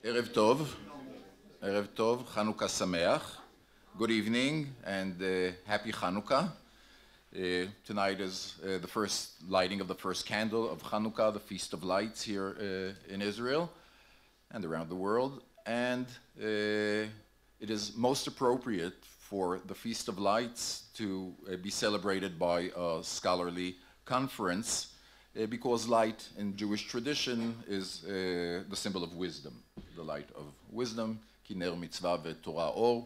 Erev Tov, Chanukah Sameach. Good evening and happy Chanukah. Tonight is the first lighting of the first candle of Chanukah, the Feast of Lights here in Israel and around the world. And it is most appropriate for the Feast of Lights to be celebrated by a scholarly conference because light in Jewish tradition is the symbol of wisdom, the light of wisdom, ki ner mitzvah veTorah or.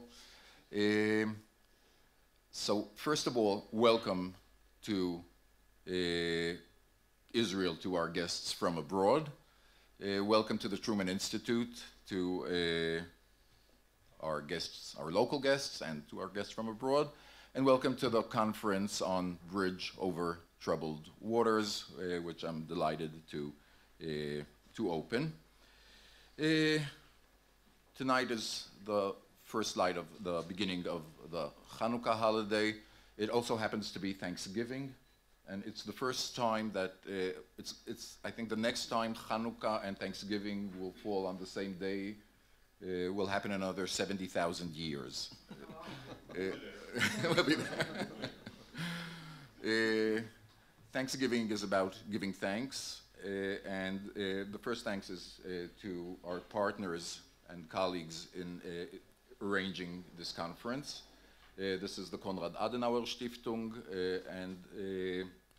So first of all, welcome to Israel, to our guests from abroad. Welcome to the Truman Institute, to our guests, our local guests, and to our guests from abroad. And welcome to the conference on Bridge Over Troubled Waters, which I'm delighted to open. Tonight is the first light of the beginning of the Chanukah holiday. It also happens to be Thanksgiving, and it's the first time that I think the next time Chanukah and Thanksgiving will fall on the same day will happen in another 70,000 years. We'll be there. Thanksgiving is about giving thanks, and the first thanks is to our partners and colleagues in arranging this conference. This is the Konrad Adenauer Stiftung, and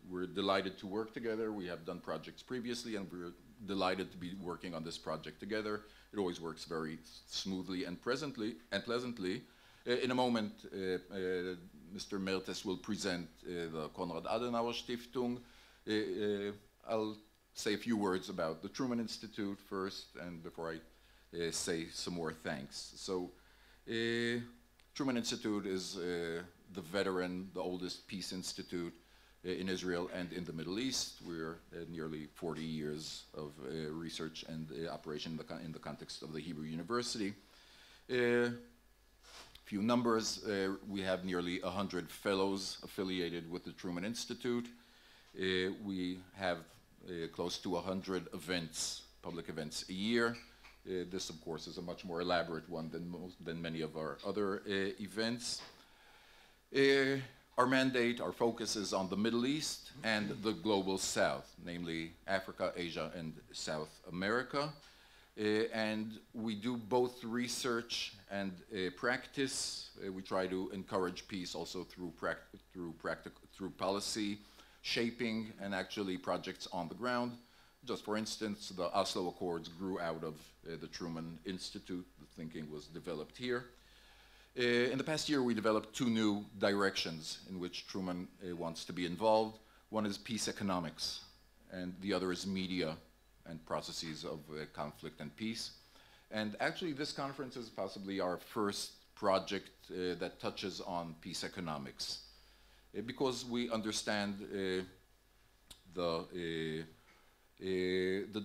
we're delighted to work together. We have done projects previously, and we're delighted to be working on this project together. It always works very smoothly and pleasantly. In a moment, Mr. Mertes will present the Konrad Adenauer Stiftung. I'll say a few words about the Truman Institute first, and before I say some more thanks. So, Truman Institute is the veteran, the oldest peace institute in Israel and in the Middle East. We're nearly 40 years of research and operation in the context of the Hebrew University. Few numbers, we have nearly 100 fellows affiliated with the Truman Institute. We have close to 100 events, public events a year. This, of course, is a much more elaborate one than many of our other events. Our mandate, our focus is on the Middle East and the global South, namely Africa, Asia, and South America. And we do both research and practice. We try to encourage peace also through policy shaping and actually projects on the ground. Just for instance, the Oslo Accords grew out of the Truman Institute. The thinking was developed here. In the past year, we developed two new directions in which Truman wants to be involved. One is peace economics, and the other is media and processes of conflict and peace. And actually, this conference is possibly our first project that touches on peace economics, because we understand the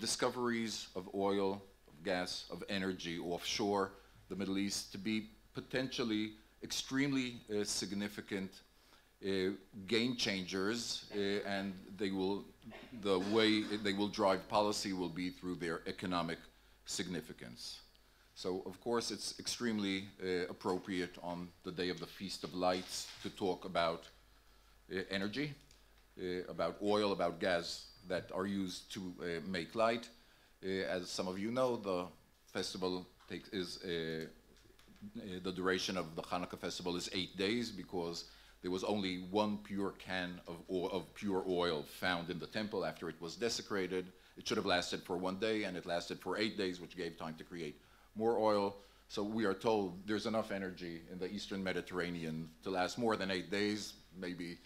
discoveries of oil, of gas, of energy offshore the Middle East to be potentially extremely significant game changers, and the way they will drive policy will be through their economic significance. So, of course, it's extremely appropriate on the day of the Feast of Lights to talk about energy, about oil, about gas that are used to make light. As some of you know, the festival the duration of the Hanukkah festival is 8 days because there was only one pure can of pure oil found in the temple after it was desecrated. It should have lasted for 1 day, and it lasted for 8 days, which gave time to create more oil. So we are told there's enough energy in the Eastern Mediterranean to last more than 8 days, maybe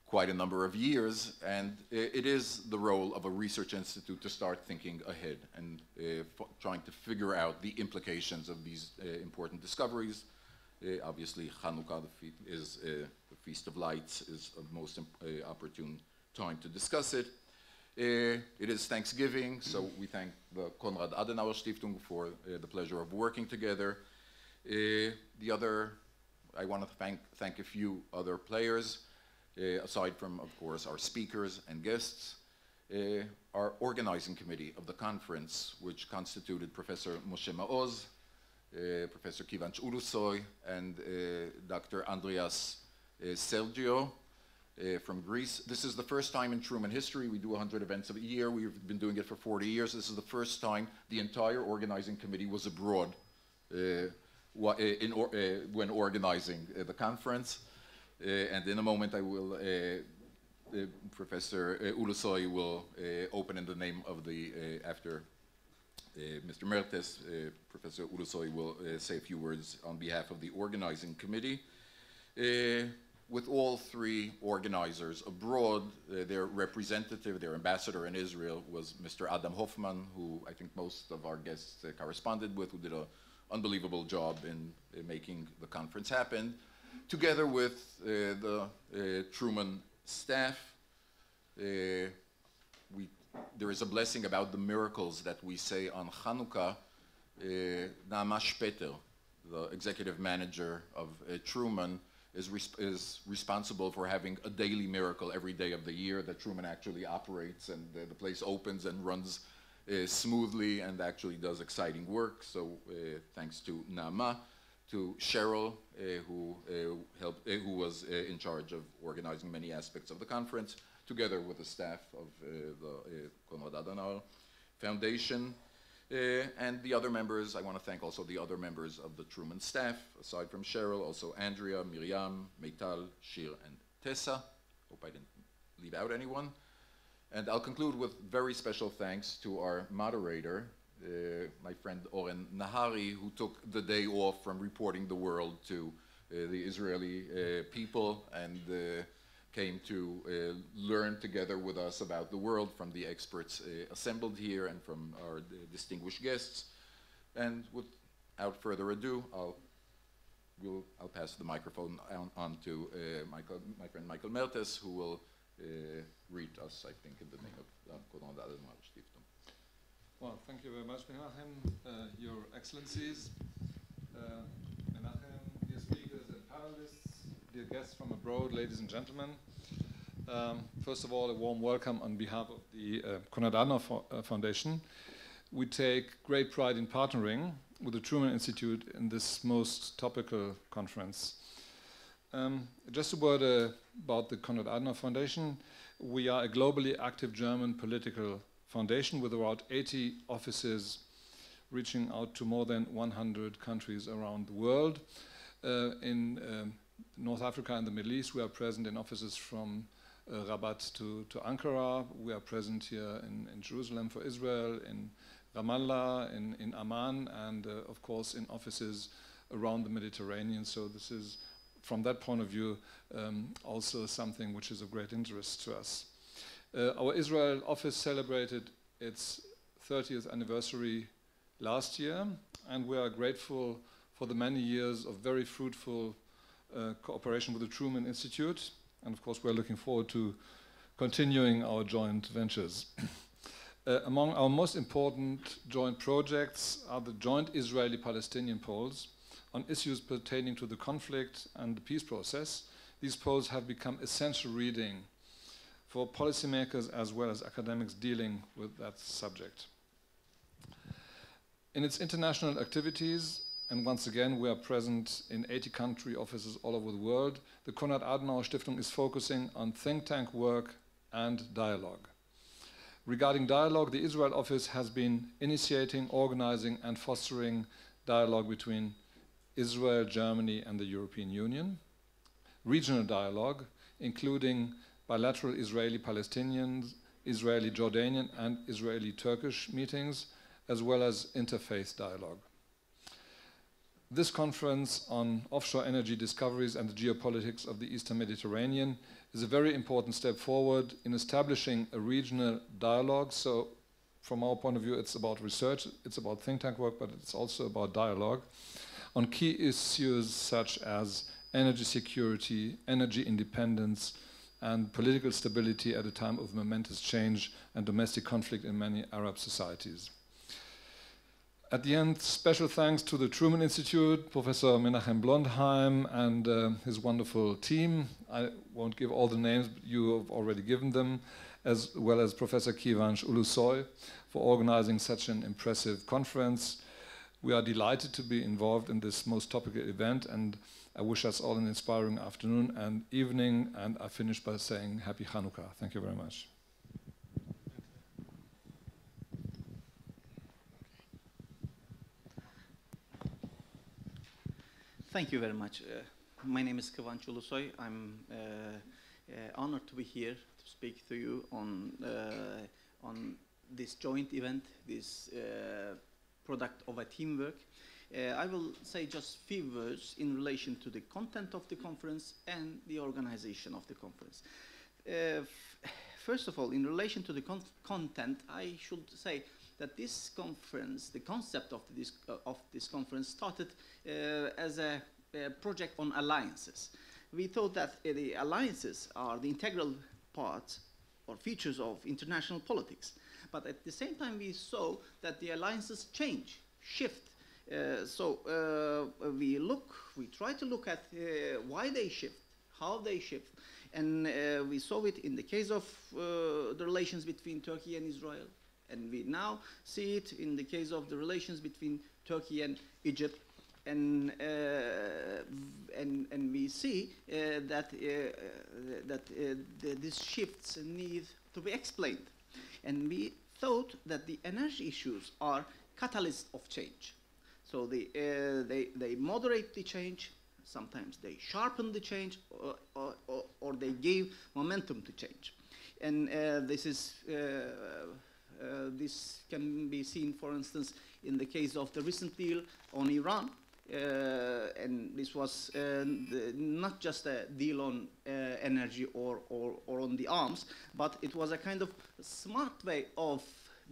quite a number of years, and it is the role of a research institute to start thinking ahead and trying to figure out the implications of these important discoveries. Obviously, Chanukah is the Feast of Lights is a most opportune time to discuss it. It is Thanksgiving, so we thank the Konrad Adenauer Stiftung for the pleasure of working together. I want to thank a few other players. Aside from, of course, our speakers and guests. our organizing committee of the conference, which constituted Professor Moshe Maoz, Professor Kivanç Ulusoy, and Dr. Andreas Sergio from Greece. This is the first time in Truman history. We do 100 events a year. We've been doing it for 40 years. This is the first time the entire organizing committee was abroad when organizing the conference. And in a moment I will, Professor Ulusoy will open in the name of the, after Mr. Mertes, Professor Ulusoy will say a few words on behalf of the organizing committee. With all three organizers abroad, their representative, their ambassador in Israel was Mr. Adam Hoffman, who I think most of our guests corresponded with, who did an unbelievable job in making the conference happen, together with the Truman staff. There is a blessing about the miracles that we say on Hanukkah. Naama Speter, the executive manager of Truman, is responsible for having a daily miracle every day of the year, that Truman actually operates and the place opens and runs smoothly and actually does exciting work. So thanks to Naama, to Cheryl, who was in charge of organizing many aspects of the conference, together with the staff of the Konrad Adenauer Foundation. And the other members, I want to thank also the other members of the Truman staff, aside from Cheryl, also Andrea, Miriam, Meital, Shir, and Tessa. Hope I didn't leave out anyone. And I'll conclude with very special thanks to our moderator, my friend Oren Nahari, who took the day off from reporting the world to the Israeli people and came to learn together with us about the world from the experts assembled here and from our distinguished guests. And without further ado, I'll pass the microphone on to my friend Michael Mertes, who will read us, I think, in the name of Konrad Adenauer Stiftung. Well, thank you very much, Menahem, Your Excellencies, Menahem, dear speakers and panelists, dear guests from abroad, ladies and gentlemen. First of all, a warm welcome on behalf of the Konrad Adenauer Foundation. We take great pride in partnering with the Truman Institute in this most topical conference. Just a word about the Konrad Adenauer Foundation. We are a globally active German political foundation with around 80 offices reaching out to more than 100 countries around the world. In North Africa and the Middle East, we are present in offices from Rabat to Ankara. We are present here in Jerusalem for Israel, in Ramallah, in Amman, and of course in offices around the Mediterranean. So this is, from that point of view, also something which is of great interest to us. Our Israel office celebrated its 30th anniversary last year, and we are grateful for the many years of very fruitful cooperation with the Truman Institute. And of course, we're looking forward to continuing our joint ventures. Among our most important joint projects are the joint Israeli-Palestinian polls on issues pertaining to the conflict and the peace process. These polls have become essential reading for policymakers as well as academics dealing with that subject. In its international activities, and once again, we are present in 80 country offices all over the world, the Konrad Adenauer Stiftung is focusing on think tank work and dialogue. Regarding dialogue, the Israel office has been initiating, organizing, and fostering dialogue between Israel, Germany, and the European Union. Regional dialogue, including bilateral Israeli-Palestinian, Israeli-Jordanian, and Israeli-Turkish meetings, as well as interfaith dialogue. This conference on offshore energy discoveries and the geopolitics of the Eastern Mediterranean is a very important step forward in establishing a regional dialogue. So from our point of view, it's about research, it's about think tank work, but it's also about dialogue on key issues such as energy security, energy independence, and political stability at a time of momentous change and domestic conflict in many Arab societies. At the end, special thanks to the Truman Institute, Professor Menahem Blondheim, and his wonderful team. I won't give all the names, but you have already given them, as well as Professor Kivanç, Ulusoy, for organizing such an impressive conference. We are delighted to be involved in this most topical event, and I wish us all an inspiring afternoon and evening, and I finish by saying Happy Hanukkah. Thank you very much. Thank you very much. My name is Kivanç Ulusoy. I'm honored to be here to speak to you on this joint event, this product of a teamwork. I will say just a few words in relation to the content of the conference and the organization of the conference. First of all, in relation to the content, I should say that this conference, the concept of this conference started as a project on alliances. We thought that the alliances are the integral parts or features of international politics. But at the same time, we saw that the alliances change, shift. We try to look at why they shift, how they shift. And we saw it in the case of the relations between Turkey and Israel. And we now see it in the case of the relations between Turkey and Egypt. And we see that these shifts need to be explained. And we thought that the energy issues are catalysts of change. So they moderate the change, sometimes they sharpen the change, or they give momentum to change. And this can be seen, for instance, in the case of the recent deal on Iran. And this was not just a deal on energy or on the arms, but it was a kind of smart way of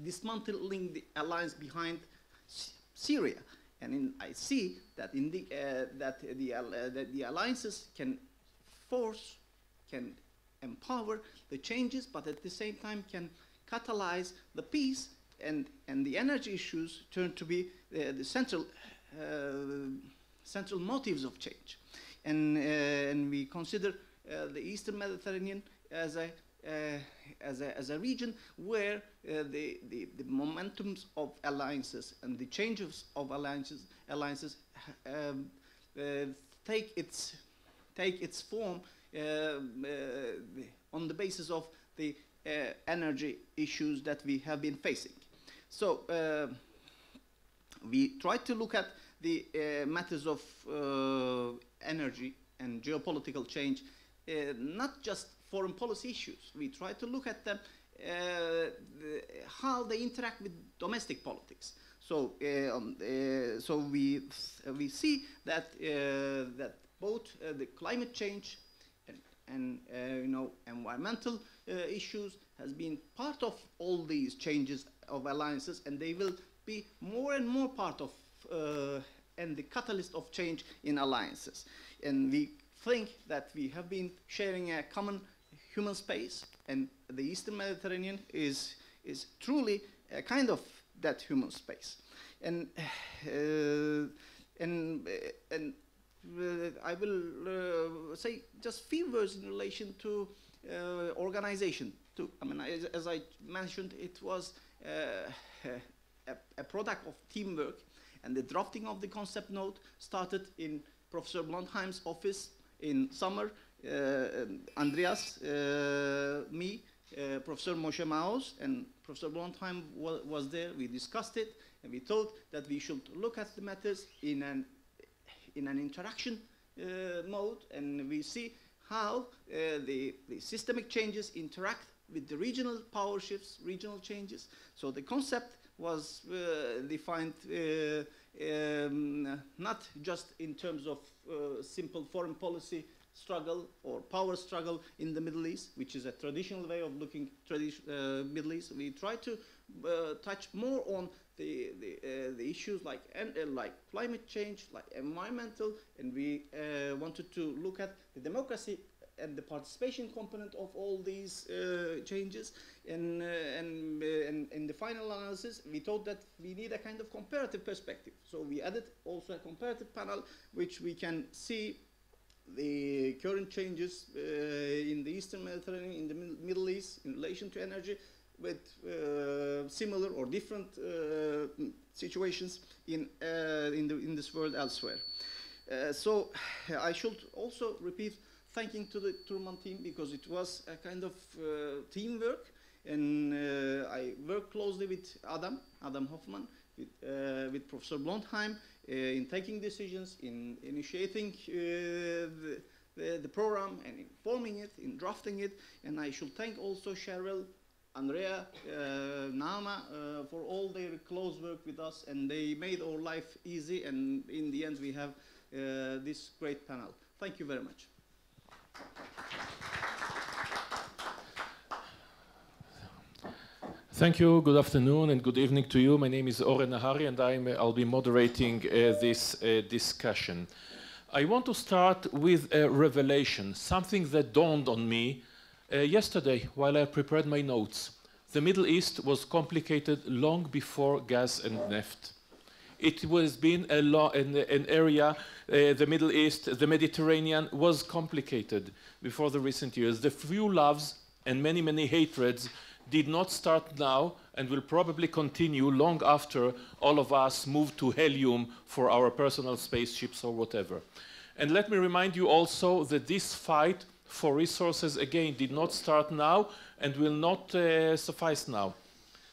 dismantling the alliance behind Syria. And I see that the alliances can force, can empower the changes, but at the same time can catalyze the peace, and the energy issues turn to be the central motives of change. And we consider the Eastern Mediterranean as a region where the momentums of alliances and the changes of alliances take its form on the basis of the energy issues that we have been facing. So we tried to look at the matters of energy and geopolitical change, not just foreign policy issues. We try to look at them, how they interact with domestic politics. So, we see that both the climate change and environmental issues has been part of all these changes of alliances, and they will be more and more part of and the catalyst of change in alliances. And we think that we have been sharing a common human space, and the Eastern Mediterranean is truly a kind of that human space. And I will say just few words in relation to organization too. I mean, as I mentioned, it was a product of teamwork, and the drafting of the concept note started in Professor Blondheim's office in summer. Andreas, me, Professor Moshe Maoz, and Professor Blondheim was there. We discussed it, and we thought that we should look at the matters in an interaction mode, and we see how the systemic changes interact with the regional power shifts, regional changes. So the concept was defined not just in terms of simple foreign policy struggle or power struggle in the Middle East, which is a traditional way of looking Middle East. We try to touch more on the issues like climate change, like environmental, and we wanted to look at the democracy and the participation component of all these changes. And in the final analysis, we thought that we need a kind of comparative perspective. So we added also a comparative panel, which we can see the current changes in the Eastern Mediterranean, in the Middle East, in relation to energy, with similar or different situations in this world elsewhere. So I should also repeat thanking to the Truman team, because it was a kind of teamwork, and I worked closely with Adam Hoffman, with Professor Blondheim, in taking decisions, in initiating the program, and in forming it, in drafting it. And I should thank also Cheryl, Andrea, Nama, for all their close work with us, and they made our life easy, and in the end we have this great panel. Thank you very much. Thank you. Good afternoon and good evening to you. My name is Oren Nahari, and I'll be moderating this discussion. I want to start with a revelation, something that dawned on me yesterday while I prepared my notes. The Middle East was complicated long before gas and neft. It has been an area, the Middle East, the Mediterranean, was complicated before the recent years. The few loves and many, many hatreds did not start now and will probably continue long after all of us move to helium for our personal spaceships or whatever. And let me remind you also that this fight for resources, again, did not start now and will not suffice now.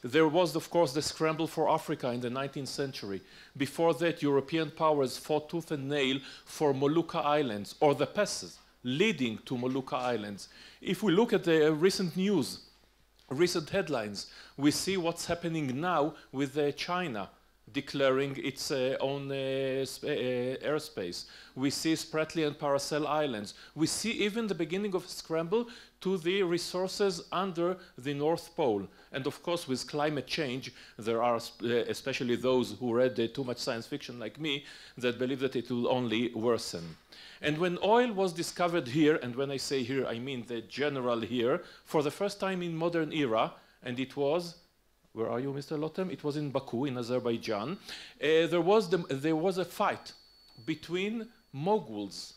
There was, of course, the scramble for Africa in the 19th century. Before that, European powers fought tooth and nail for Molucca Islands, or the passes leading to Molucca Islands. If we look at the recent news, recent headlines, we see what's happening now with China declaring its own airspace. We see Spratly and Paracel Islands. We see even the beginning of a scramble to the resources under the North Pole. And of course, with climate change, there are especially those who read too much science fiction like me that believe that it will only worsen. And when oil was discovered here, and when I say here, I mean the general here, for the first time in modern era, and it was, where are you, Mr. Lotem? It was in Baku, in Azerbaijan. There was a fight between moguls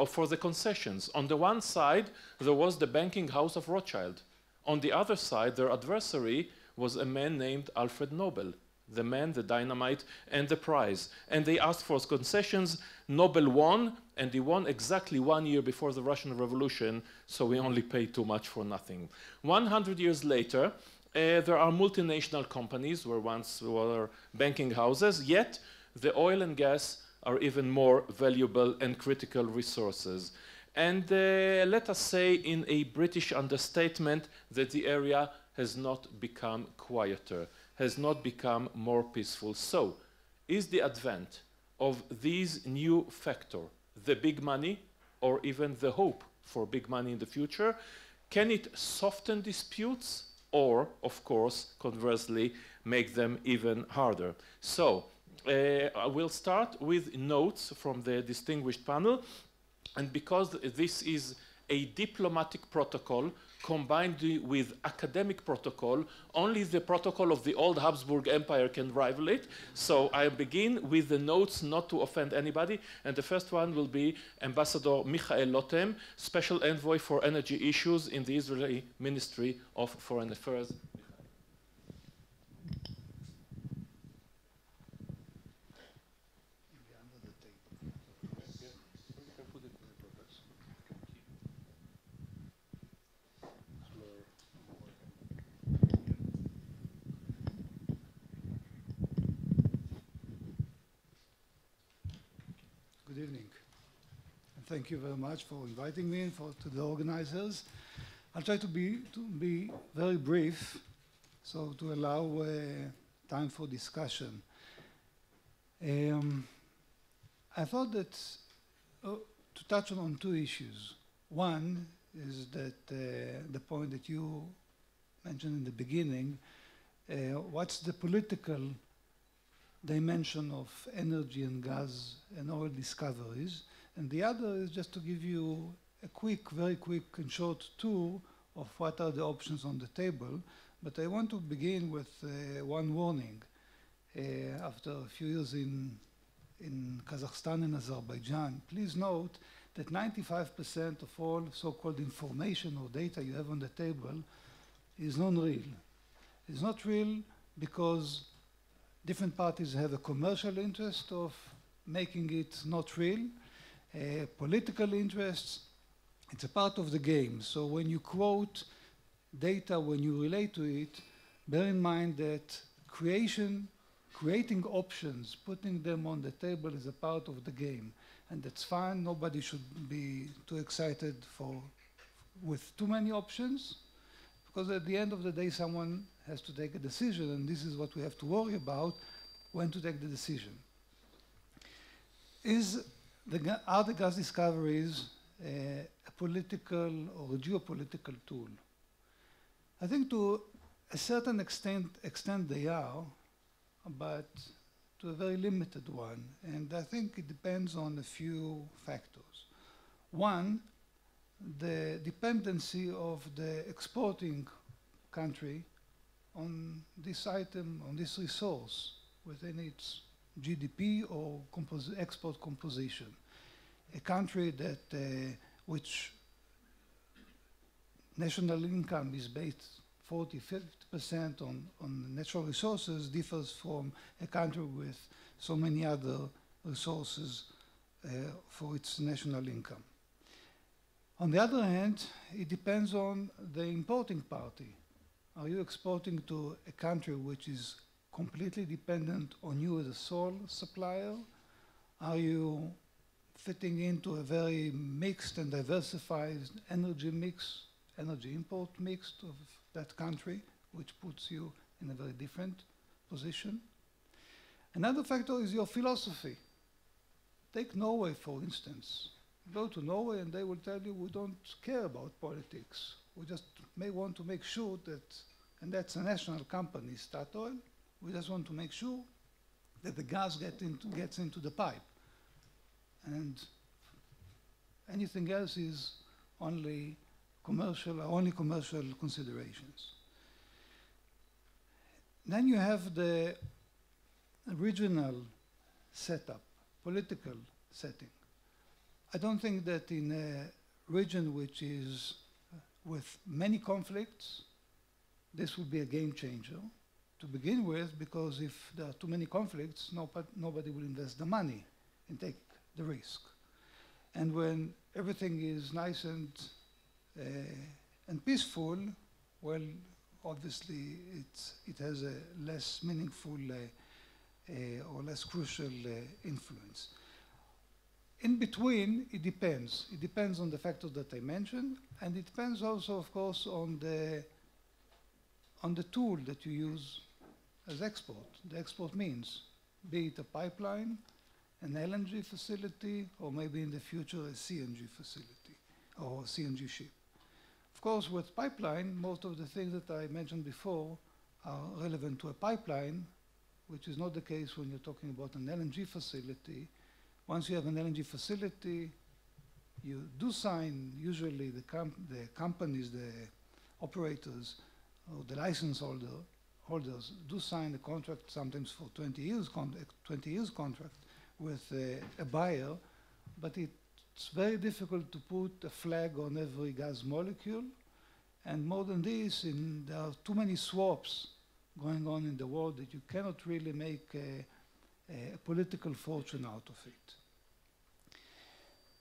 for the concessions. On the one side, there was the banking house of Rothschild. On the other side, their adversary was a man named Alfred Nobel, the man, the dynamite, and the prize. And they asked for concessions. Nobel won, and he won exactly 1 year before the Russian Revolution, so we only paid too much for nothing. 100 years later, there are multinational companies where once were banking houses, yet the oil and gas are even more valuable and critical resources. And let us say in a British understatement that the area has not become quieter, has not become more peaceful. So, is the advent of these new factors the big money, or even the hope for big money in the future? Can it soften disputes, or, of course, conversely, make them even harder? So, I will start with notes from the distinguished panel, and because this is a diplomatic protocol combined with academic protocol, only the protocol of the old Habsburg Empire can rival it. So I begin with the notes not to offend anybody, and the first one will be Ambassador Michael Lotem, Special Envoy for Energy Issues in the Israeli Ministry of Foreign Affairs. Good evening. And thank you very much for inviting me and to the organizers. I'll try to be very brief, so to allow time for discussion. I thought that to touch on two issues. One is that the point that you mentioned in the beginning, what's the political dimension of energy and gas and oil discoveries, and the other is just to give you a very quick and short tour of what are the options on the table. But I want to begin with one warning. After a few years in Kazakhstan and Azerbaijan, please note that 95% of all so-called information or data you have on the table is non-real. It's not real because different parties have a commercial interest of making it not real, political interests. It's a part of the game. So when you quote data, when you relate to it, bear in mind that creating options, putting them on the table is a part of the game. And that's fine. Nobody should be too excited with too many options, because at the end of the day, someone has to take a decision, and this is what we have to worry about, when to take the decision. Are the gas discoveries a political or a geopolitical tool? I think to a certain extent they are, but to a very limited one. And I think it depends on a few factors. One, the dependency of the exporting country on this item, on this resource within its GDP or export composition. A country that which national income is based 40–50% on natural resources differs from a country with so many other resources for its national income. On the other hand, it depends on the importing party. Are you exporting to a country which is completely dependent on you as a sole supplier? Are you fitting into a very mixed and diversified energy import mix of that country, which puts you in a very different position? Another factor is your philosophy. Take Norway, for instance. Go to Norway and they will tell you, we don't care about politics. We just may want to make sure that, and that's a national company, Statoil, we just want to make sure that the gas gets into the pipe. And anything else is only commercial considerations. Then you have the regional setup, political setting. I don't think that in a region which is with many conflicts, this would be a game changer to begin with, because if there are too many conflicts, nobody will invest the money and take the risk. And when everything is nice and peaceful, well, obviously it has a less meaningful or less crucial influence. In between, it depends. It depends on the factors that I mentioned, and it depends also, of course, on the tool that you use as export. The export means, be it a pipeline, an LNG facility, or maybe in the future a CNG facility or a CNG ship. Of course, with pipeline, most of the things that I mentioned before are relevant to a pipeline, which is not the case when you're talking about an LNG facility. Once you have an LNG facility, you do sign, usually the companies, the operators, or the license holders do sign a contract, sometimes for 20 years contract with a buyer, but it's very difficult to put a flag on every gas molecule. And more than this, there are too many swaps going on in the world that you cannot really make a political fortune out of it.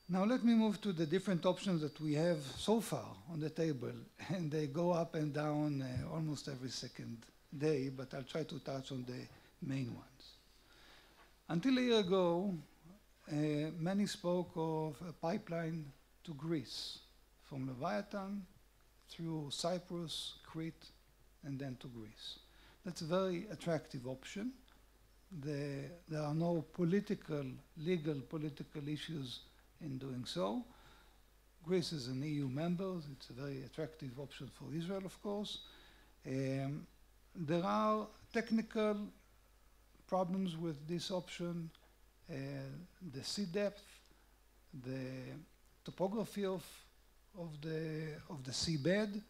Now let me move to the different options that we have so far on the table, and they go up and down almost every second day, but I'll try to touch on the main ones. Until a year ago, many spoke of a pipeline to Greece, from Leviathan through Cyprus, Crete, and then to Greece. That's a very attractive option. There are no legal political issues in doing so. Greece is an EU member. It's a very attractive option for Israel, of course. There are technical problems with this option. The sea depth, the topography of of the seabed.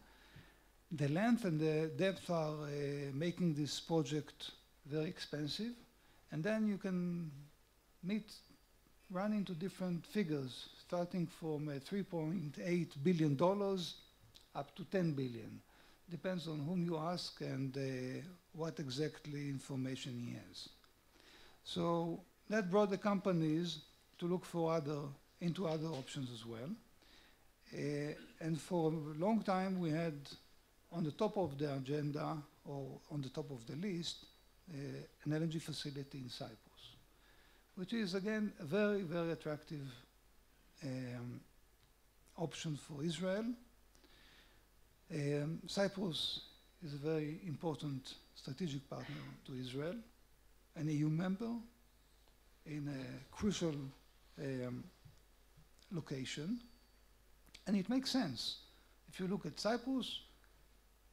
The length and the depth are making this project very expensive. And then you can run into different figures, starting from $3.8 billion up to $10 billion. Depends on whom you ask and what exactly information he has. So that brought the companies to look into other options as well. And for a long time, we had on the top of the agenda, or on the top of the list, an LNG facility in Cyprus, which is, again, a very, very attractive option for Israel. Cyprus is a very important strategic partner to Israel, an EU member in a crucial location. And it makes sense. If you look at Cyprus,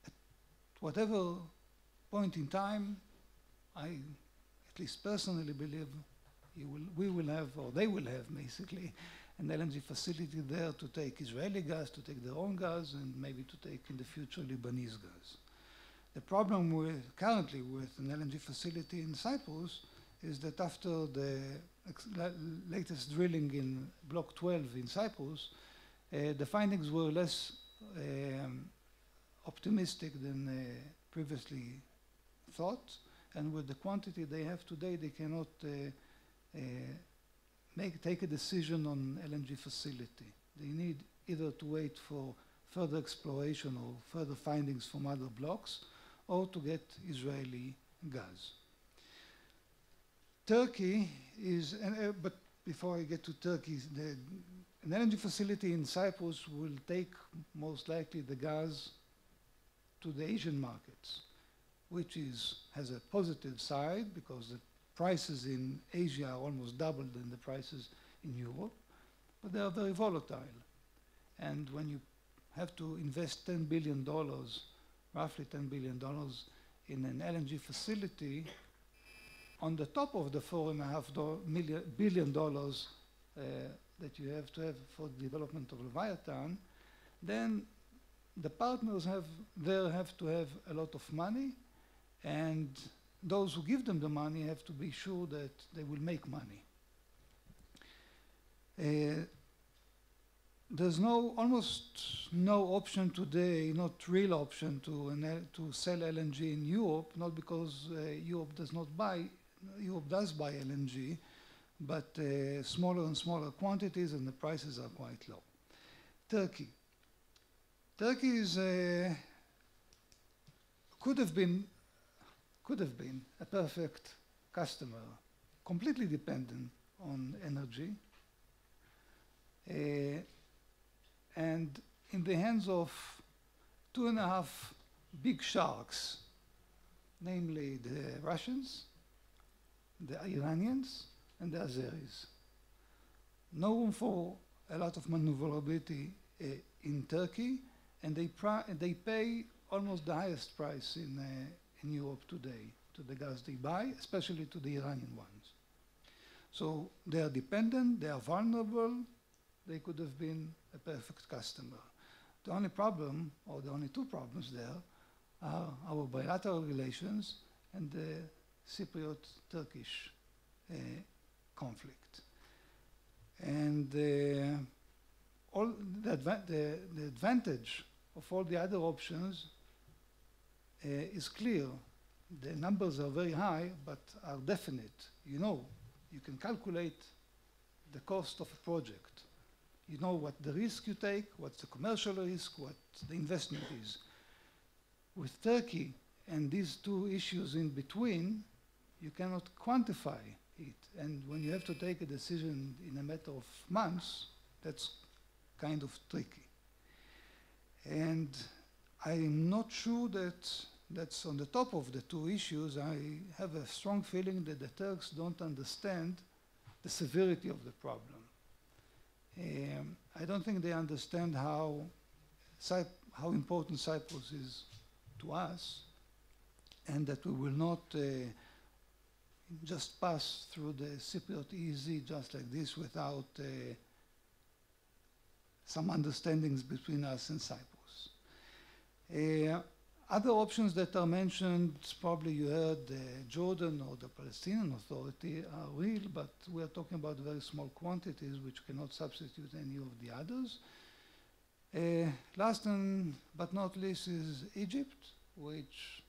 at whatever point in time, I at least personally believe we will have, or they will have basically, an LNG facility there to take Israeli gas, to take their own gas, and maybe to take in the future Lebanese gas. The problem currently with an LNG facility in Cyprus is that after the latest drilling in Block 12 in Cyprus, the findings were less optimistic than previously thought, and with the quantity they have today, they cannot take a decision on LNG facility. They need either to wait for further exploration or further findings from other blocks, or to get Israeli gas. Turkey is, but before I get to Turkey, an LNG facility in Cyprus will take most likely the gas to the Asian markets, which has a positive side because the prices in Asia are almost double than the prices in Europe, but they are very volatile. And when you have to invest $10 billion, roughly $10 billion in an LNG facility, on the top of the $4.5 billion that you have to have for the development of Leviathan, then the partners have to have a lot of money, and those who give them the money have to be sure that they will make money. There's almost no option today, not real option to sell LNG in Europe, not because Europe does buy LNG, but smaller and smaller quantities, and the prices are quite low. Turkey. Turkey could have been a perfect customer, completely dependent on energy, and in the hands of 2.5 big sharks, namely the Russians, the Iranians, and the Azeris. No room for a lot of maneuverability in Turkey, and they pay almost the highest price in Europe today to the gas they buy, especially to the Iranian ones. So they are dependent, they are vulnerable, they could have been a perfect customer. The only problem, or the only two problems there, are our bilateral relations and the Cypriot-Turkish conflict. And the advantage of all the other options is clear. The numbers are very high, but are definite. You know, you can calculate the cost of a project. You know what the risk you take, what's the commercial risk, what the investment is. With Turkey and these two issues in between, you cannot quantify it. And when you have to take a decision in a matter of months, that's kind of tricky. And I'm not sure that's on the top of the two issues. I have a strong feeling that the Turks don't understand the severity of the problem. I don't think they understand how important Cyprus is to us, and that we will not just pass through the Cypriot EEZ just like this without some understandings between us and Cyprus. Other options that are mentioned, probably you heard Jordan or the Palestinian Authority are real, but we are talking about very small quantities which cannot substitute any of the others. Last but not least is Egypt, which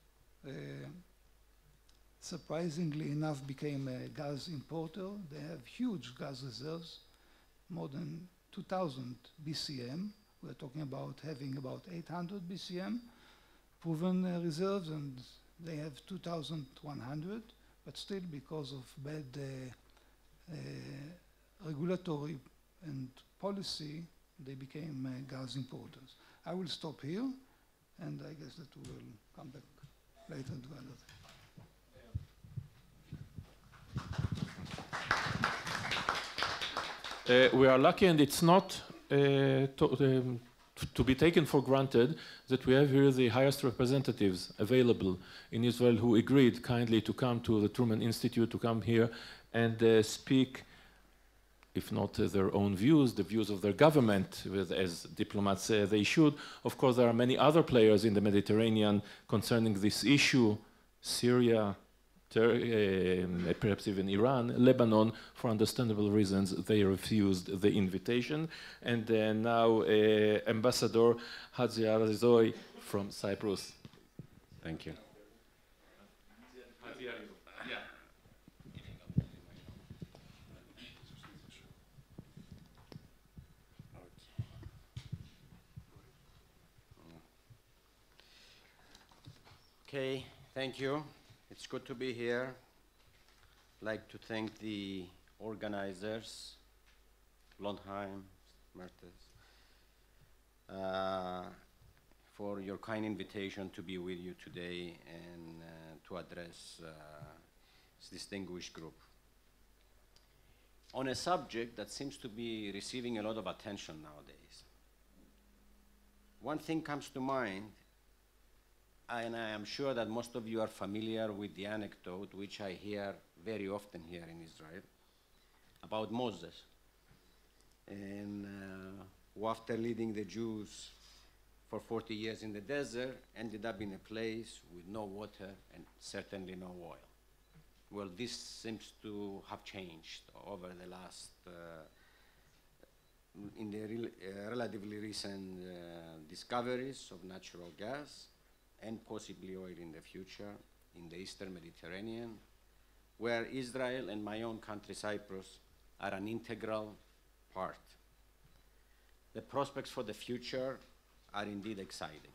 surprisingly enough became a gas importer. They have huge gas reserves, more than 2,000 BCM. We're talking about having about 800 BCM proven reserves, and they have 2,100, but still because of bad regulatory and policy, they became gas importers. I will stop here, and I guess that we will come back later to other. We are lucky, and it's not to be taken for granted that we have here the highest representatives available in Israel who agreed kindly to come to the Truman Institute, to come here and speak, if not their own views, the views of their government, as diplomats they should. Of course, there are many other players in the Mediterranean concerning this issue: Syria, perhaps even Iran, Lebanon. For understandable reasons, they refused the invitation. And now Ambassador Hatziargyrou from Cyprus. Thank you. Okay, thank you. It's good to be here. I'd like to thank the organizers, Blondheim, Mertes, for your kind invitation to be with you today and to address this distinguished group on a subject that seems to be receiving a lot of attention nowadays. One thing comes to mind, and I am sure that most of you are familiar with the anecdote, which I hear very often here in Israel, about Moses, and who, after leading the Jews for 40 years in the desert, ended up in a place with no water and certainly no oil. Well, this seems to have changed over the last, in the relatively recent discoveries of natural gas, and possibly oil in the future in the Eastern Mediterranean, where Israel and my own country, Cyprus, are an integral part. The prospects for the future are indeed exciting.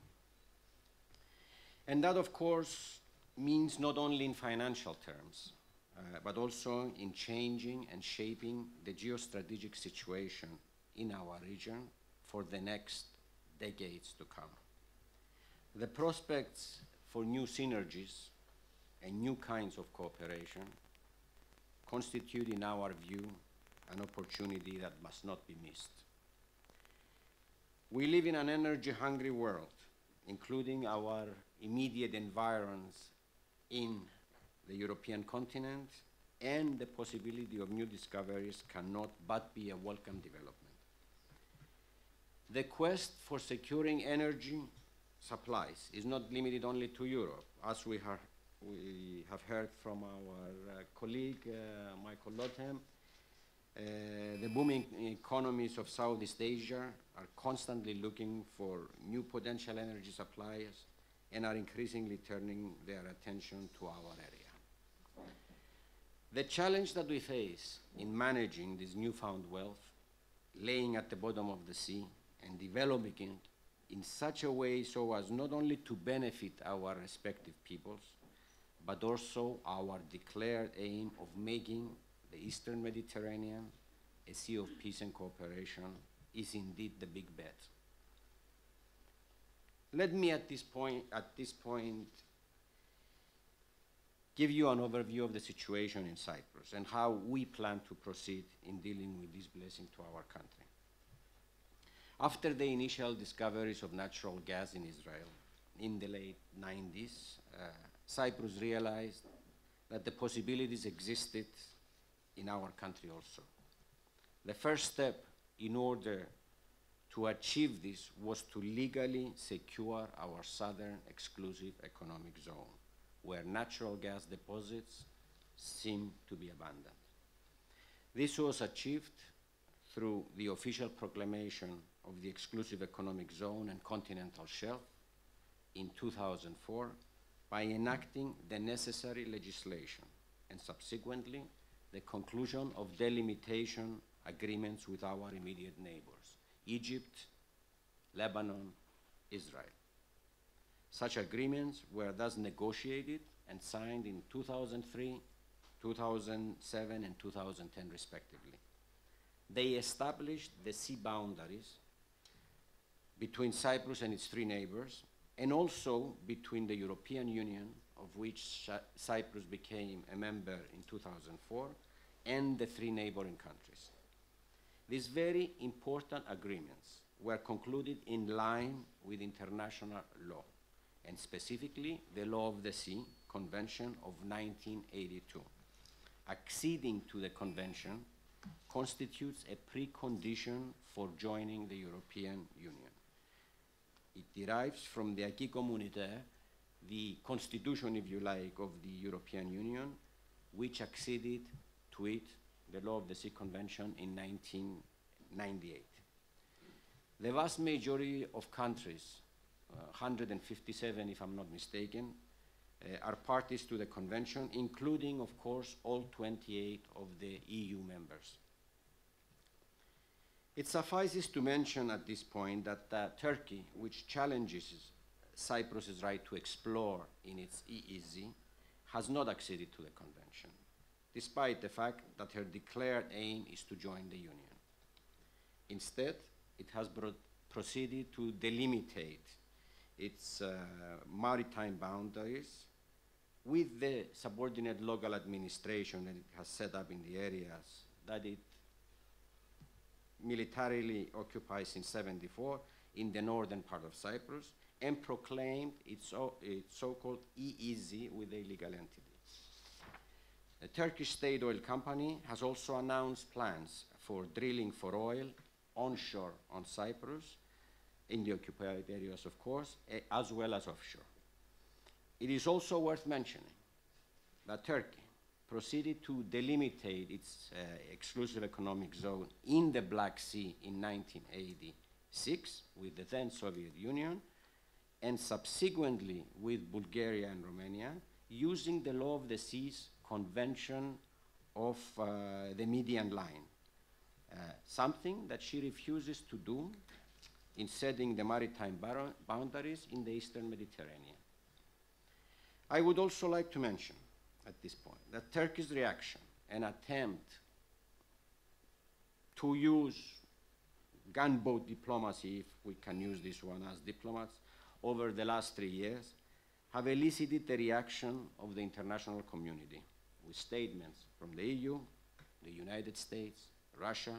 And that, of course, means not only in financial terms, but also in changing and shaping the geostrategic situation in our region for the next decades to come. The prospects for new synergies and new kinds of cooperation constitute, in our view, an opportunity that must not be missed. We live in an energy-hungry world, including our immediate environs in the European continent, and the possibility of new discoveries cannot but be a welcome development. The quest for securing energy supplies is not limited only to Europe. As we have heard from our colleague, Michael Lotem, the booming economies of Southeast Asia are constantly looking for new potential energy suppliers and are increasingly turning their attention to our area. The challenge that we face in managing this newfound wealth, laying at the bottom of the sea and developing it in such a way so as not only to benefit our respective peoples, but also our declared aim of making the Eastern Mediterranean a sea of peace and cooperation, is indeed the big bet. Let me at this point give you an overview of the situation in Cyprus and how we plan to proceed in dealing with this blessing to our country. After the initial discoveries of natural gas in Israel in the late 90s, Cyprus realized that the possibilities existed in our country also. The first step in order to achieve this was to legally secure our southern exclusive economic zone, where natural gas deposits seem to be abundant. This was achieved through the official proclamation of the exclusive economic zone and continental shelf in 2004 by enacting the necessary legislation and subsequently the conclusion of delimitation agreements with our immediate neighbors, Egypt, Lebanon, Israel. Such agreements were thus negotiated and signed in 2003, 2007, and 2010 respectively. They established the sea boundaries between Cyprus and its three neighbors, and also between the European Union, of which Cyprus became a member in 2004, and the three neighboring countries. These very important agreements were concluded in line with international law, and specifically the Law of the Sea Convention of 1982. Acceding to the convention constitutes a precondition for joining the European Union. It derives from the acquis communautaire, the constitution, if you like, of the European Union, which acceded to it, the Law of the Sea Convention, in 1998. The vast majority of countries, 157 if I'm not mistaken, are parties to the convention, including, of course, all 28 of the EU members. It suffices to mention at this point that Turkey, which challenges Cyprus's right to explore in its EEZ, has not acceded to the convention, despite the fact that her declared aim is to join the Union. Instead, it has proceeded to delimitate its maritime boundaries with the subordinate local administration that it has set up in the areas that it militarily occupies since '74 in the northern part of Cyprus, and proclaimed its so-called EEZ with a legal entity. The Turkish state oil company has also announced plans for drilling for oil onshore on Cyprus, in the occupied areas, of course, as well as offshore. It is also worth mentioning that Turkey proceeded to delimitate its exclusive economic zone in the Black Sea in 1986 with the then Soviet Union, and subsequently with Bulgaria and Romania, using the Law of the Seas Convention of the Median Line, something that she refuses to do in setting the maritime boundaries in the Eastern Mediterranean. I would also like to mention at this point that Turkey's reaction and attempt to use gunboat diplomacy, if we can use this one as diplomats, over the last 3 years have elicited the reaction of the international community with statements from the EU, the United States, Russia,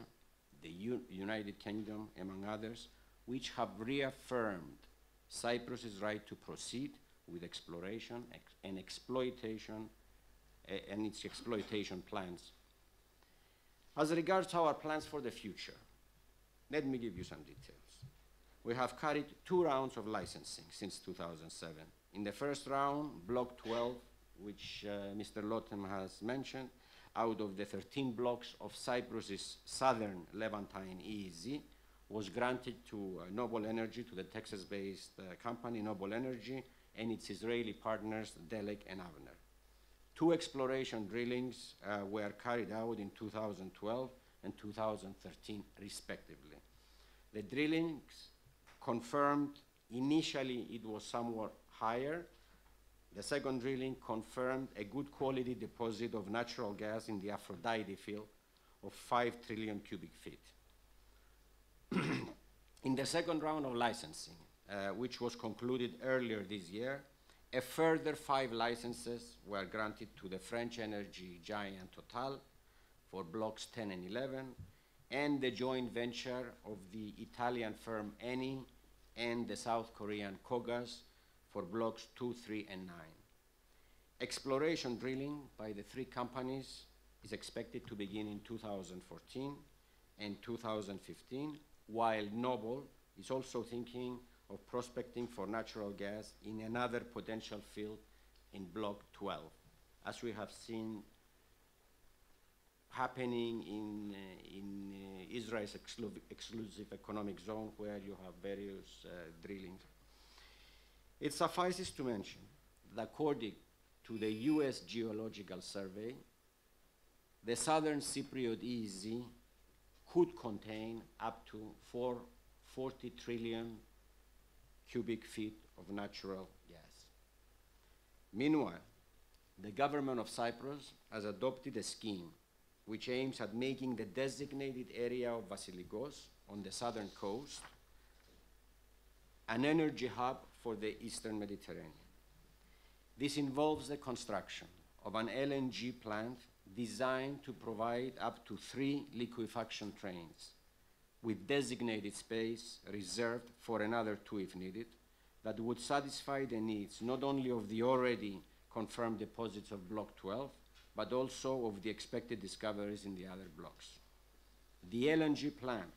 the United Kingdom, among others, which have reaffirmed Cyprus's right to proceed with exploration and exploitation and its exploitation plans. As regards our plans for the future, let me give you some details. We have carried 2 rounds of licensing since 2007. In the first round, Block 12, which Mr. Lotem has mentioned, out of the 13 blocks of Cyprus's southern Levantine EEZ, was granted to Noble Energy, to the Texas-based company Noble Energy, and its Israeli partners, Delek and Avner. 2 exploration drillings were carried out in 2012 and 2013, respectively. The drillings confirmed initially it was somewhat higher. The second drilling confirmed a good quality deposit of natural gas in the Aphrodite field of 5 trillion cubic feet. In the second round of licensing, which was concluded earlier this year, a further 5 licenses were granted to the French energy giant Total for blocks 10 and 11, and the joint venture of the Italian firm Eni and the South Korean Kogas for blocks 2, 3, and 9. Exploration drilling by the 3 companies is expected to begin in 2014 and 2015, while Noble is also thinking of prospecting for natural gas in another potential field in Block 12, as we have seen happening in Israel's exclusive economic zone, where you have various drilling. It suffices to mention that according to the US Geological Survey, the southern Cypriot EEZ could contain up to 40 trillion cubic feet of natural gas. Meanwhile, the government of Cyprus has adopted a scheme which aims at making the designated area of Vasilikos on the southern coast an energy hub for the Eastern Mediterranean. This involves the construction of an LNG plant designed to provide up to 3 liquefaction trains, with designated space reserved for another 2 if needed, that would satisfy the needs not only of the already confirmed deposits of Block 12, but also of the expected discoveries in the other blocks. The LNG plant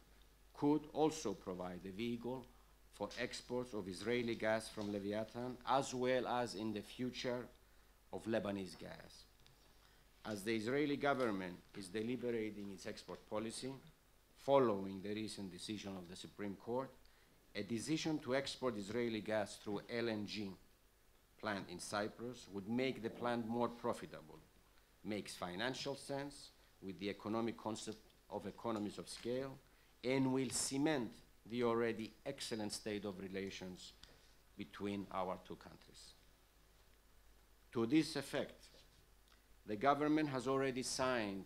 could also provide a vehicle for exports of Israeli gas from Leviathan, as well as in the future of Lebanese gas. As the Israeli government is deliberating its export policy, following the recent decision of the Supreme Court, a decision to export Israeli gas through LNG plant in Cyprus would make the plant more profitable, makes financial sense with the economic concept of economies of scale, and will cement the already excellent state of relations between our 2 countries. To this effect, the government has already signed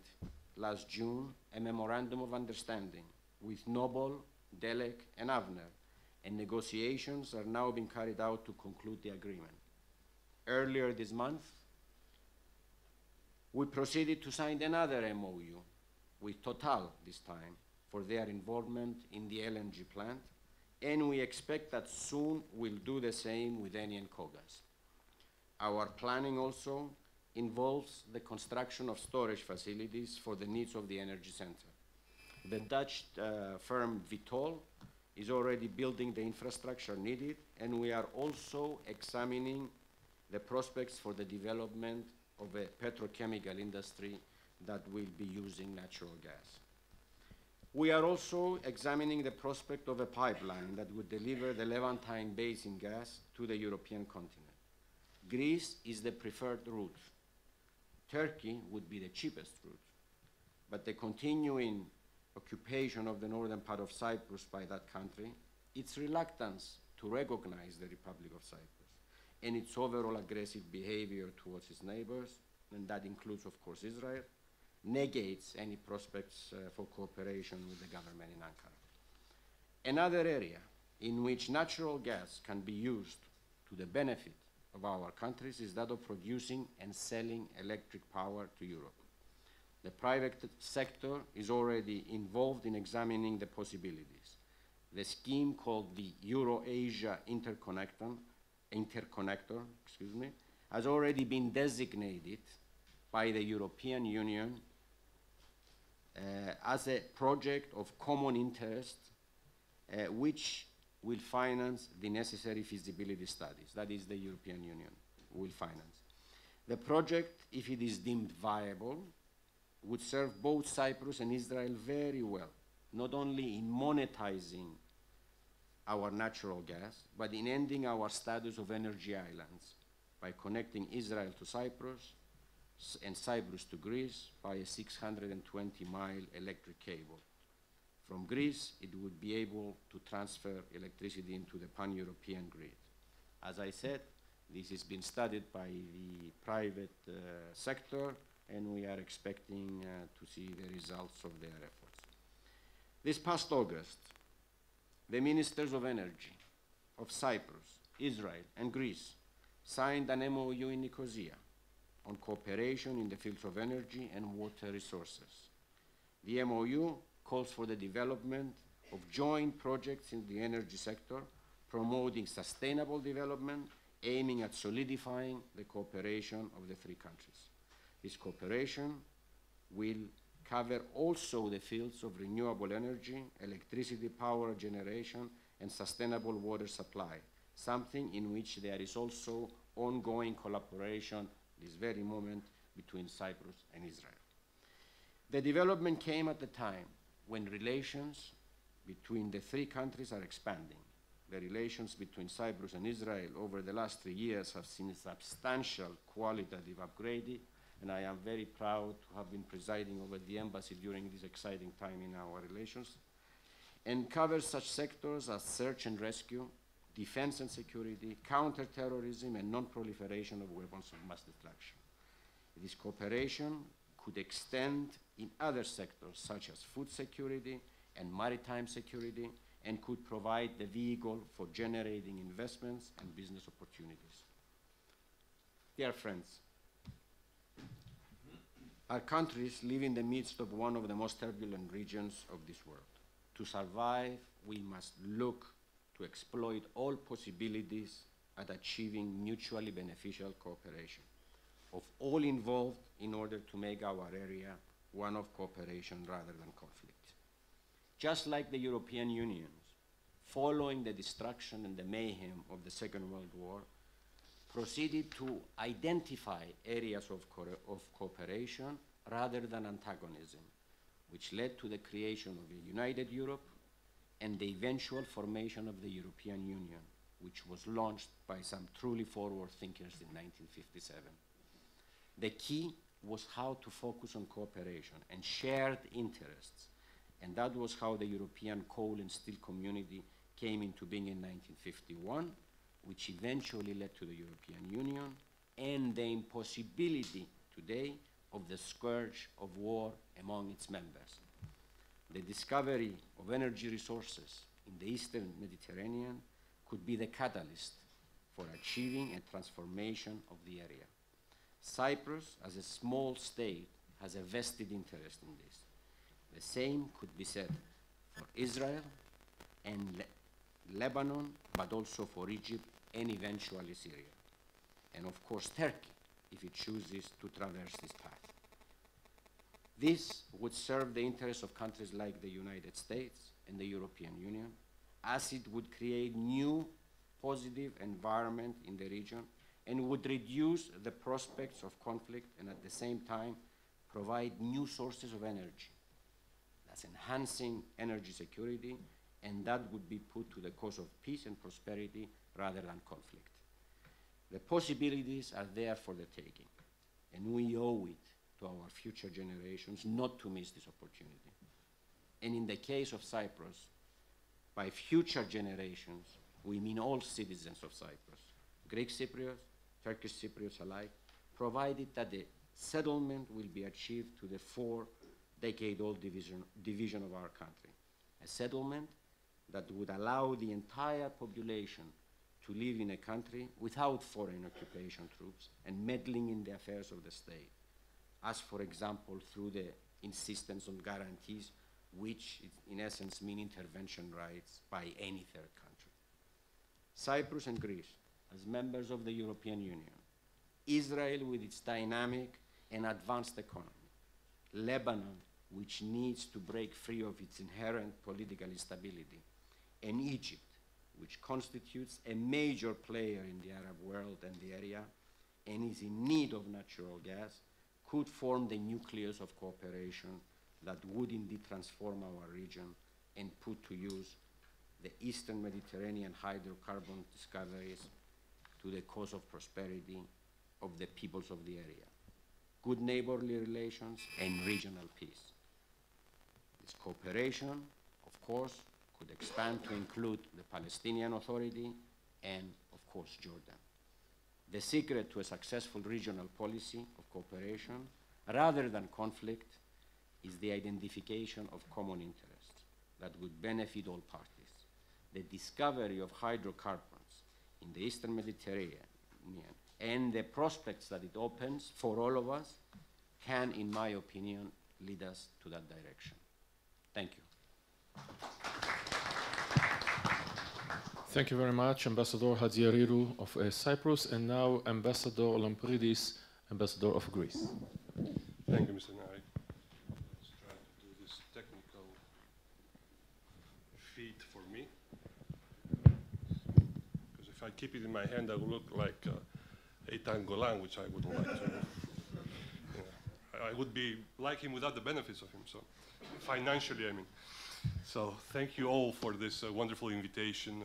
last June a memorandum of understanding with Noble, Delek, and Avner, and negotiations are now being carried out to conclude the agreement. Earlier this month, we proceeded to sign another MOU with Total this time for their involvement in the LNG plant, and we expect that soon we'll do the same with Eni and Kogas. Our planning also involves the construction of storage facilities for the needs of the energy center. The Dutch firm Vitol is already building the infrastructure needed, and we are also examining the prospects for the development of a petrochemical industry that will be using natural gas. We are also examining the prospect of a pipeline that would deliver the Levantine basin gas to the European continent. Greece is the preferred route. Turkey would be the cheapest route, but the continuing occupation of the northern part of Cyprus by that country, its reluctance to recognize the Republic of Cyprus, and its overall aggressive behavior towards its neighbors, and that includes, of course, Israel, negates any prospects for cooperation with the government in Ankara. Another area in which natural gas can be used to the benefit of our countries is that of producing and selling electric power to Europe. The private sector is already involved in examining the possibilities. The scheme called the Euro-Asia Interconnector, has already been designated by the European Union as a project of common interest, which will finance the necessary feasibility studies. That is, the European Union will finance. The project, if it is deemed viable, would serve both Cyprus and Israel very well, not only in monetizing our natural gas, but in ending our status of energy islands by connecting Israel to Cyprus and Cyprus to Greece by a 620-mile electric cable. From Greece, it would be able to transfer electricity into the pan-European grid. As I said, this has been studied by the private sector, and we are expecting to see the results of their efforts. This past August, the ministers of energy of Cyprus, Israel, and Greece signed an MOU in Nicosia on cooperation in the fields of energy and water resources. The MOU calls for the development of joint projects in the energy sector, promoting sustainable development, aiming at solidifying the cooperation of the 3 countries. This cooperation will cover also the fields of renewable energy, electricity power generation, and sustainable water supply, something in which there is also ongoing collaboration this very moment between Cyprus and Israel. The development came at the time when relations between the three countries are expanding. The relations between Cyprus and Israel over the last 3 years have seen substantial qualitative upgrading, and I am very proud to have been presiding over the embassy during this exciting time in our relations, and covers such sectors as search and rescue, defense and security, counterterrorism, and non-proliferation of weapons of mass destruction. This cooperation could extend in other sectors such as food security and maritime security, and could provide the vehicle for generating investments and business opportunities. Dear friends, our countries live in the midst of one of the most turbulent regions of this world. To survive, we must look to exploit all possibilities at achieving mutually beneficial cooperation of all involved in order to make our area one of cooperation rather than conflict. Just like the European Union, following the destruction and the mayhem of the Second World War, proceeded to identify areas of cooperation rather than antagonism, which led to the creation of a united Europe and the eventual formation of the European Union, which was launched by some truly forward thinkers in 1957. The key was how to focus on cooperation and shared interests, and that was how the European coal and steel community came into being in 1951, which eventually led to the European Union and the impossibility today of the scourge of war among its members. The discovery of energy resources in the Eastern Mediterranean could be the catalyst for achieving a transformation of the area. Cyprus, as a small state, has a vested interest in this. The same could be said for Israel and Lebanon, but also for Egypt and eventually Syria. And of course Turkey, if it chooses to traverse this path. This would serve the interests of countries like the United States and the European Union, as it would create new positive environment in the region and would reduce the prospects of conflict and at the same time provide new sources of energy. That's enhancing energy security, and that would be put to the cause of peace and prosperity rather than conflict. The possibilities are there for the taking, and we owe it to our future generations not to miss this opportunity. And in the case of Cyprus, by future generations, we mean all citizens of Cyprus, Greek Cypriots, Turkish Cypriots alike, provided that the settlement will be achieved to the 4-decade-old division of our country. A settlement that would allow the entire population to live in a country without foreign occupation troops and meddling in the affairs of the state, as for example through the insistence on guarantees, which in essence mean intervention rights by any third country. Cyprus and Greece, as members of the European Union, Israel with its dynamic and advanced economy, Lebanon, which needs to break free of its inherent political instability, and Egypt, which constitutes a major player in the Arab world and the area, and is in need of natural gas, could form the nucleus of cooperation that would indeed transform our region and put to use the Eastern Mediterranean hydrocarbon discoveries to the cause of prosperity of the peoples of the area, good neighborly relations, and regional peace. This cooperation, of course, could expand to include the Palestinian Authority and, of course, Jordan. The secret to a successful regional policy of cooperation, rather than conflict, is the identification of common interests that would benefit all parties. The discovery of hydrocarbons in the Eastern Mediterranean and the prospects that it opens for all of us can, in my opinion, lead us to that direction. Thank you. Thank you very much, Ambassador Hatziargyrou of Cyprus, and now Ambassador Lampridis, Ambassador of Greece. Thank you, Mr. Nahari. I keep it in my hand, I will look like Aykan Golan, which I wouldn't like to. I would be like him without the benefits of him, so financially, I mean. So thank you all for this wonderful invitation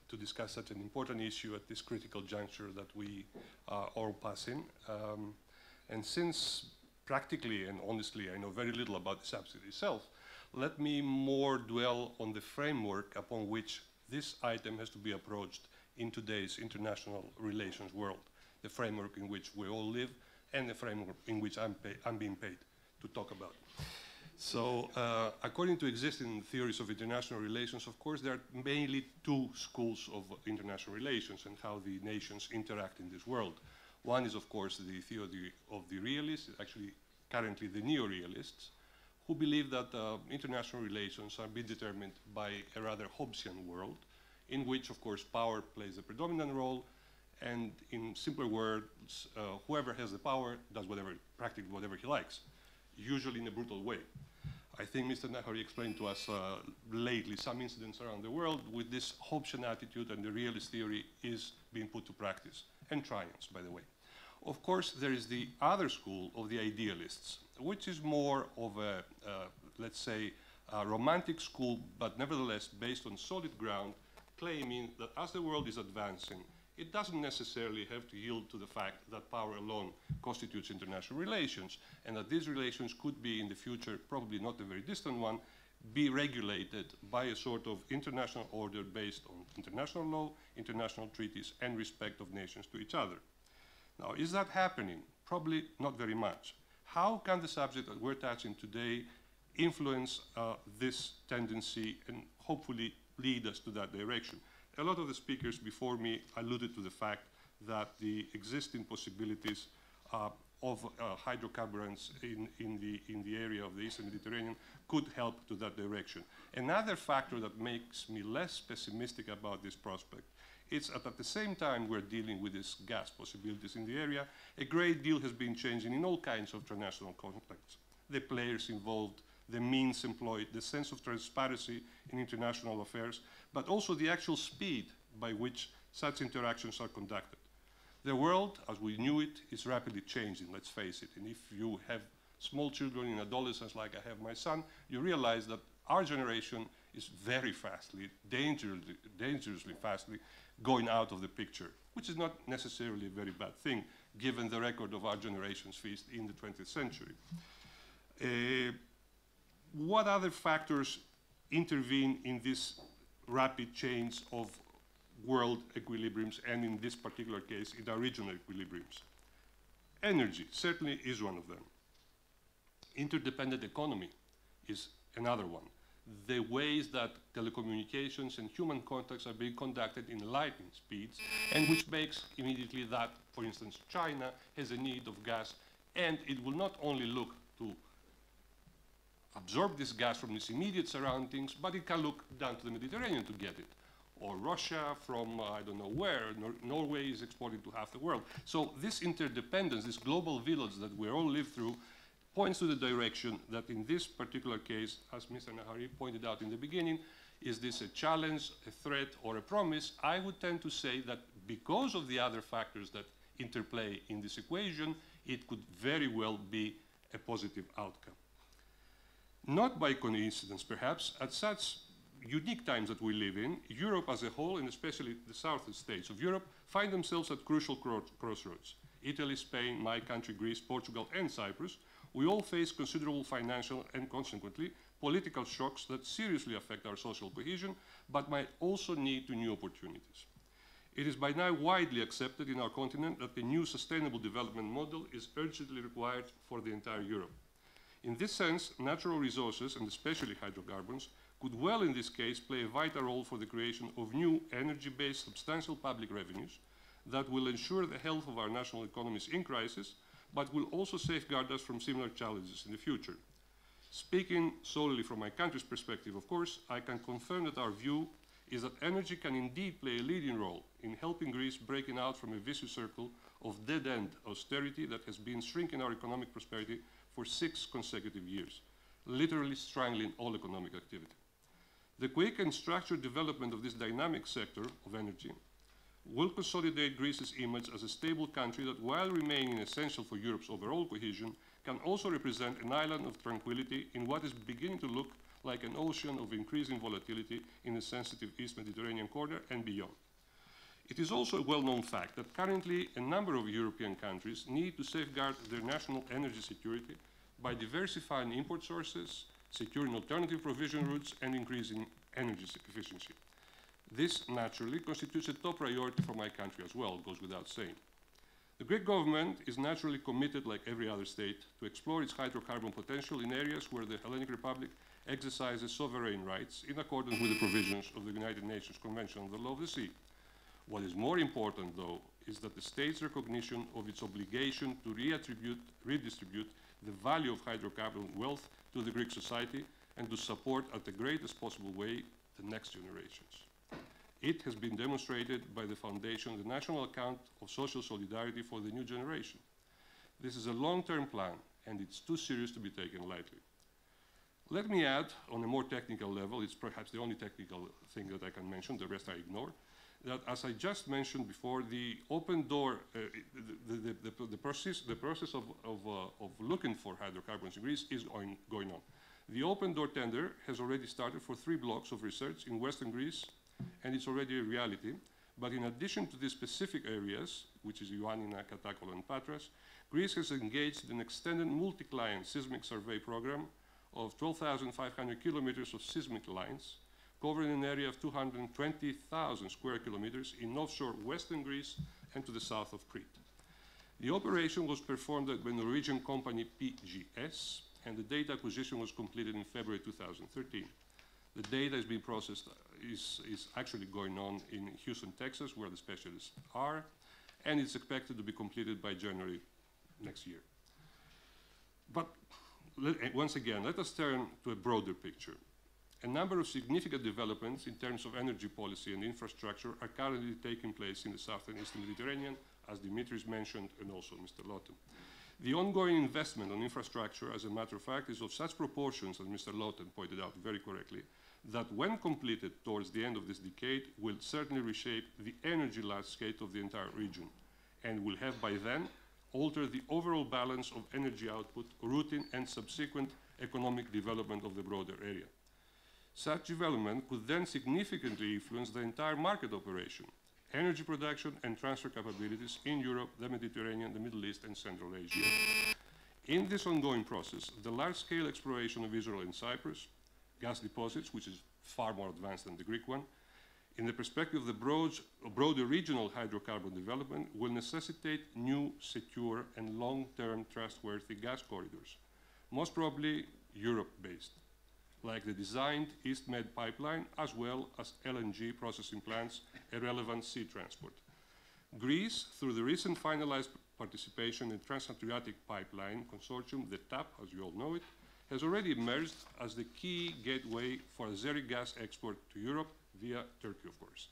to discuss such an important issue at this critical juncture that we are all passing. And since practically and honestly I know very little about the subject itself, let me more dwell on the framework upon which this item has to be approached in today's international relations world, the framework in which we all live and the framework in which I'm being paid to talk about. So, according to existing theories of international relations, of course, there are mainly two schools of international relations and how the nations interact in this world. One is, of course, the theory of the realists, actually currently the neo-realists, who believe that international relations are being determined by a rather Hobbesian world, in which, of course, power plays a predominant role, and in simpler words, whoever has the power does practically whatever he likes, usually in a brutal way. I think Mr. Nahari explained to us lately some incidents around the world with this Hobbesian attitude, and the realist theory is being put to practice, and triumphs, by the way. Of course, there is the other school of the idealists, which is more of a, let's say, a romantic school, but nevertheless based on solid ground, claiming that as the world is advancing, it doesn't necessarily have to yield to the fact that power alone constitutes international relations, and that these relations could be in the future, probably not a very distant one, be regulated by a sort of international order based on international law, international treaties, and respect of nations to each other. Now, is that happening? Probably not very much. How can the subject that we're touching today influence this tendency and hopefully lead us to that direction? A lot of the speakers before me alluded to the fact that the existing possibilities of hydrocarbons in the area of the Eastern Mediterranean could help to that direction. Another factor that makes me less pessimistic about this prospect is that at the same time we're dealing with these gas possibilities in the area, a great deal has been changing in all kinds of international contexts. The players involved, the means employed, the sense of transparency in international affairs, but also the actual speed by which such interactions are conducted. The world, as we knew it, is rapidly changing, let's face it. And if you have small children in adolescence like I have my son, you realize that our generation is very fastly, dangerously fastly going out of the picture, which is not necessarily a very bad thing, given the record of our generation's feast in the 20th century. What other factors intervene in this rapid change of world equilibriums, and in this particular case, in our regional equilibriums? Energy certainly is one of them. Interdependent economy is another one. The ways that telecommunications and human contacts are being conducted in lightning speeds, and which makes immediately that, for instance, China has a need of gas, and it will not only look to absorb this gas from its immediate surroundings, but it can look down to the Mediterranean to get it. Or Russia from, I don't know where, Norway is exporting to half the world. So this interdependence, this global village that we all live through, points to the direction that in this particular case, as Mr. Nahari pointed out in the beginning, is this a challenge, a threat, or a promise? I would tend to say that because of the other factors that interplay in this equation, it could very well be a positive outcome. Not by coincidence, perhaps, at such unique times that we live in, Europe as a whole, and especially the southern states of Europe, find themselves at crucial crossroads. Italy, Spain, my country, Greece, Portugal, and Cyprus, we all face considerable financial and consequently political shocks that seriously affect our social cohesion, but might also lead to new opportunities. It is by now widely accepted in our continent that a new sustainable development model is urgently required for the entire Europe. In this sense, natural resources, and especially hydrocarbons, could well in this case play a vital role for the creation of new energy-based substantial public revenues that will ensure the health of our national economies in crisis, but will also safeguard us from similar challenges in the future. Speaking solely from my country's perspective, of course, I can confirm that our view is that energy can indeed play a leading role in helping Greece breaking out from a vicious circle of dead-end austerity that has been shrinking our economic prosperity for 6 consecutive years, literally strangling all economic activity. The quick and structured development of this dynamic sector of energy will consolidate Greece's image as a stable country that, while remaining essential for Europe's overall cohesion, can also represent an island of tranquility in what is beginning to look like an ocean of increasing volatility in the sensitive East Mediterranean corridor and beyond. It is also a well-known fact that currently a number of European countries need to safeguard their national energy security by diversifying import sources, securing alternative provision routes, and increasing energy efficiency. This naturally constitutes a top priority for my country as well, goes without saying. The Greek government is naturally committed, like every other state, to explore its hydrocarbon potential in areas where the Hellenic Republic exercises sovereign rights in accordance with the provisions of the United Nations Convention on the Law of the Sea. What is more important, though, is that the state's recognition of its obligation to redistribute the value of hydrocarbon wealth to the Greek society and to support at the greatest possible way the next generations. It has been demonstrated by the foundation, the National Account of Social Solidarity for the New Generation. This is a long-term plan, and it's too serious to be taken lightly. Let me add, on a more technical level, it's perhaps the only technical thing that I can mention, the rest I ignore, that as I just mentioned before, the open door, the process of looking for hydrocarbons in Greece is going on. The open door tender has already started for 3 blocks of research in Western Greece, and it's already a reality. But in addition to these specific areas, which is Ioannina, Katakolo, and Patras, Greece has engaged in an extended multi-client seismic survey program of 12,500 kilometers of seismic lines, covering an area of 220,000 square kilometers in offshore Western Greece and to the south of Crete. The operation was performed by the Norwegian company PGS, and the data acquisition was completed in February 2013. The data is being processed, is actually going on in Houston, Texas, where the specialists are, and it's expected to be completed by January next year. But once again, let us turn to a broader picture. A number of significant developments in terms of energy policy and infrastructure are currently taking place in the southern Eastern Mediterranean, as Dimitris mentioned, and also Mr. Lotem. The ongoing investment on infrastructure, as a matter of fact, is of such proportions, as Mr. Lotem pointed out very correctly, that when completed towards the end of this decade, will certainly reshape the energy landscape of the entire region, and will have by then altered the overall balance of energy output, routing, and subsequent economic development of the broader area. Such development could then significantly influence the entire market operation, energy production and transfer capabilities in Europe, the Mediterranean, the Middle East, and Central Asia. In this ongoing process, the large-scale exploration of Israel and Cyprus, gas deposits, which is far more advanced than the Greek one, in the perspective of the broader regional hydrocarbon development, will necessitate new, secure, and long-term trustworthy gas corridors, most probably Europe-based, like the designed East Med pipeline, as well as LNG processing plants and relevant sea transport. Greece, through the recent finalized participation in Trans-Adriatic Pipeline Consortium, the TAP, as you all know it, has already emerged as the key gateway for Azeri gas export to Europe via Turkey, of course,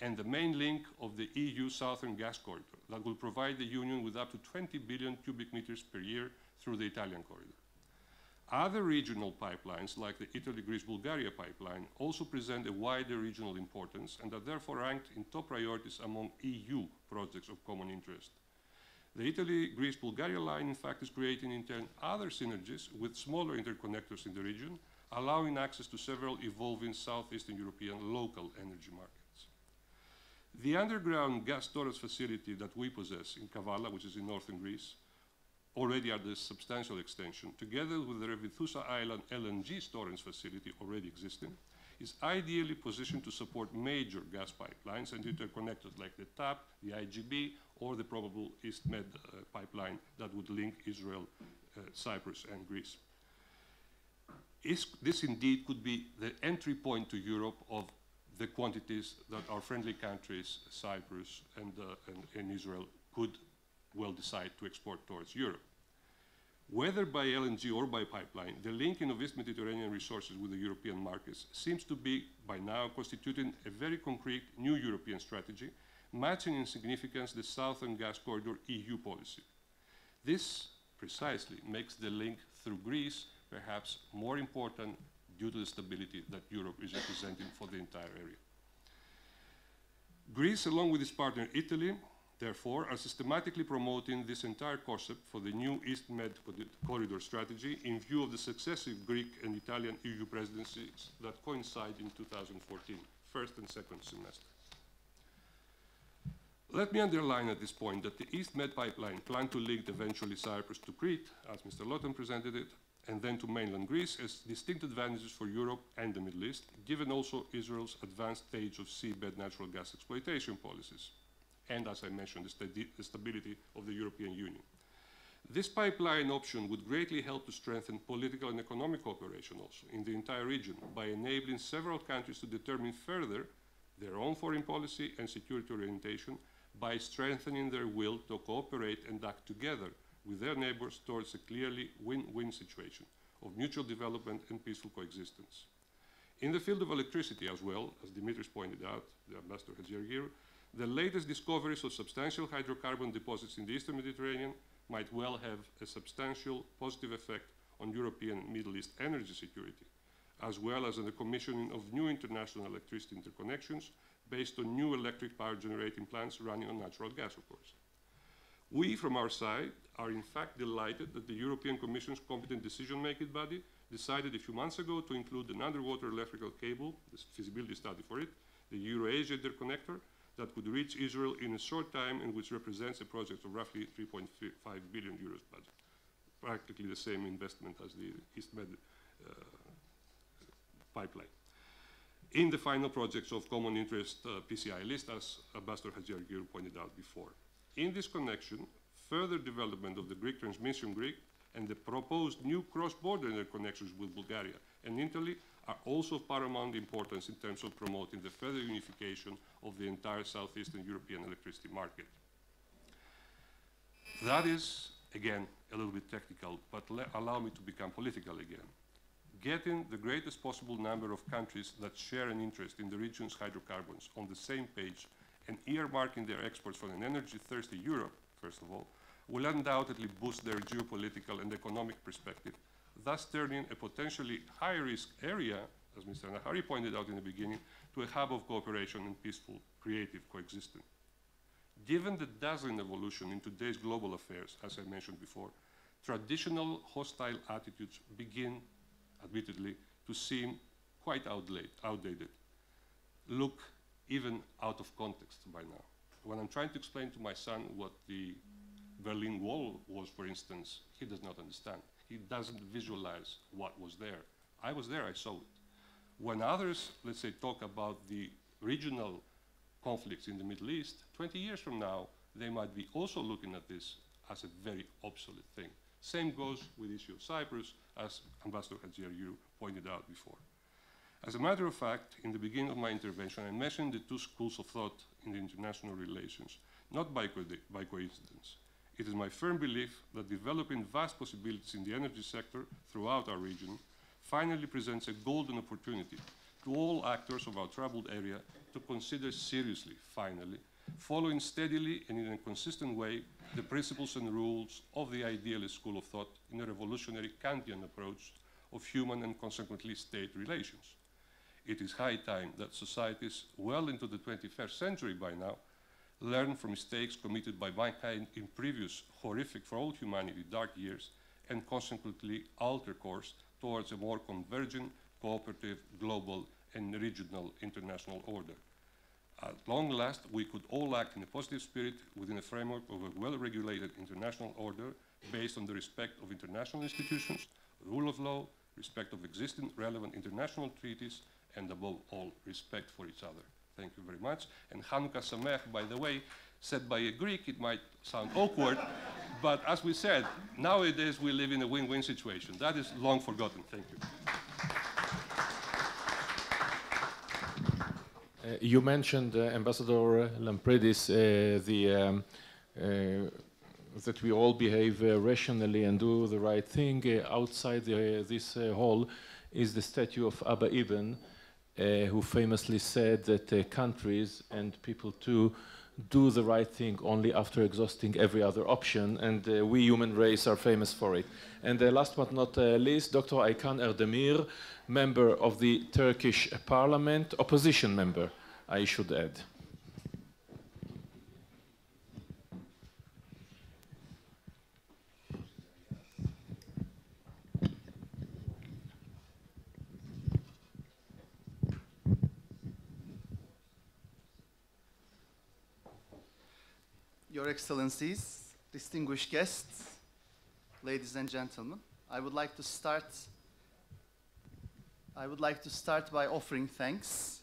and the main link of the EU Southern Gas Corridor that will provide the Union with up to 20 billion cubic meters per year through the Italian corridor. Other regional pipelines, like the Italy-Greece-Bulgaria pipeline, also present a wider regional importance and are therefore ranked in top priorities among EU projects of common interest. The Italy-Greece-Bulgaria line, in fact, is creating in turn other synergies with smaller interconnectors in the region, allowing access to several evolving Southeastern European local energy markets. The underground gas storage facility that we possess in Kavala, which is in northern Greece, already at a substantial extension, together with the Revithousa Island LNG storage facility already existing, is ideally positioned to support major gas pipelines and interconnectors like the TAP, the IGB, or the probable East Med pipeline that would link Israel, Cyprus, and Greece. This indeed could be the entry point to Europe of the quantities that our friendly countries, Cyprus and Israel, could will decide to export towards Europe. Whether by LNG or by pipeline, the linking of East Mediterranean resources with the European markets seems to be, by now, constituting a very concrete new European strategy, matching in significance the Southern Gas Corridor EU policy. This precisely makes the link through Greece perhaps more important due to the stability that Europe is representing for the entire area. Greece, along with its partner Italy, therefore, are systematically promoting this entire concept for the new East Med corridor strategy in view of the successive Greek and Italian EU presidencies that coincide in 2014, first and second semester. Let me underline at this point that the East Med pipeline planned to link eventually Cyprus to Crete, as Mr. Lotem presented it, and then to mainland Greece has distinct advantages for Europe and the Middle East, given also Israel's advanced stage of seabed natural gas exploitation policies, and as I mentioned, the stability of the European Union. This pipeline option would greatly help to strengthen political and economic cooperation also in the entire region by enabling several countries to determine further their own foreign policy and security orientation by strengthening their will to cooperate and act together with their neighbors towards a clearly win-win situation of mutual development and peaceful coexistence. In the field of electricity as well, as Dimitris pointed out, the Ambassador Hatziargyrou, the latest discoveries of substantial hydrocarbon deposits in the Eastern Mediterranean might well have a substantial positive effect on European and Middle East energy security, as well as on the commissioning of new international electricity interconnections based on new electric power generating plants running on natural gas, of course. We, from our side, are in fact delighted that the European Commission's competent decision-making body decided a few months ago to include an underwater electrical cable, the feasibility study for it, the Euro-Asia interconnector, that could reach Israel in a short time and which represents a project of roughly 3.5 billion euros budget, practically the same investment as the East Med pipeline. In the final projects of common interest PCI list, as Ambassador Hatziargyrou pointed out before. In this connection, further development of the Greek transmission grid and the proposed new cross-border interconnections with Bulgaria and Italy are also of paramount importance in terms of promoting the further unification of the entire Southeastern European electricity market. That is, again, a little bit technical, but allow me to become political again. Getting the greatest possible number of countries that share an interest in the region's hydrocarbons on the same page and earmarking their exports for an energy-thirsty Europe, first of all, will undoubtedly boost their geopolitical and economic perspective, thus turning a potentially high-risk area, as Mr. Nahari pointed out in the beginning, to a hub of cooperation and peaceful, creative coexistence. Given the dazzling evolution in today's global affairs, as I mentioned before, traditional hostile attitudes begin, admittedly, to seem quite outdated. Look even out of context by now. When I'm trying to explain to my son what the Berlin Wall was, for instance, he does not understand. He doesn't visualize what was there. I was there, I saw it. When others, let's say, talk about the regional conflicts in the Middle East, 20 years from now, they might be also looking at this as a very obsolete thing. Same goes with the issue of Cyprus, as Ambassador Hatziargyrou pointed out before. As a matter of fact, in the beginning of my intervention, I mentioned the two schools of thought in the international relations, not by coincidence. It is my firm belief that developing vast possibilities in the energy sector throughout our region finally presents a golden opportunity to all actors of our troubled area to consider seriously, finally, following steadily and in a consistent way the principles and rules of the idealist school of thought in a revolutionary Kantian approach of human and consequently state relations. It is high time that societies well into the 21st century by now learn from mistakes committed by mankind in previous horrific for all humanity dark years and consequently alter course towards a more convergent, cooperative, global and regional international order. At long last, we could all act in a positive spirit within a framework of a well-regulated international order based on the respect of international institutions, rule of law, respect of existing relevant international treaties, and above all, respect for each other. Thank you very much. And Hanukkah Sameach, by the way, said by a Greek, it might sound awkward, but as we said, nowadays we live in a win-win situation. That is long forgotten. Thank you. You mentioned, Ambassador Lampridis, that we all behave rationally and do the right thing. Outside this hall is the statue of Abba Ibn, who famously said that countries and people too do the right thing only after exhausting every other option, and we human race are famous for it. And last but not least, Dr. Aykan Erdemir, member of the Turkish parliament, opposition member, I should add. Your Excellencies, distinguished guests, ladies and gentlemen, I would like to start by offering thanks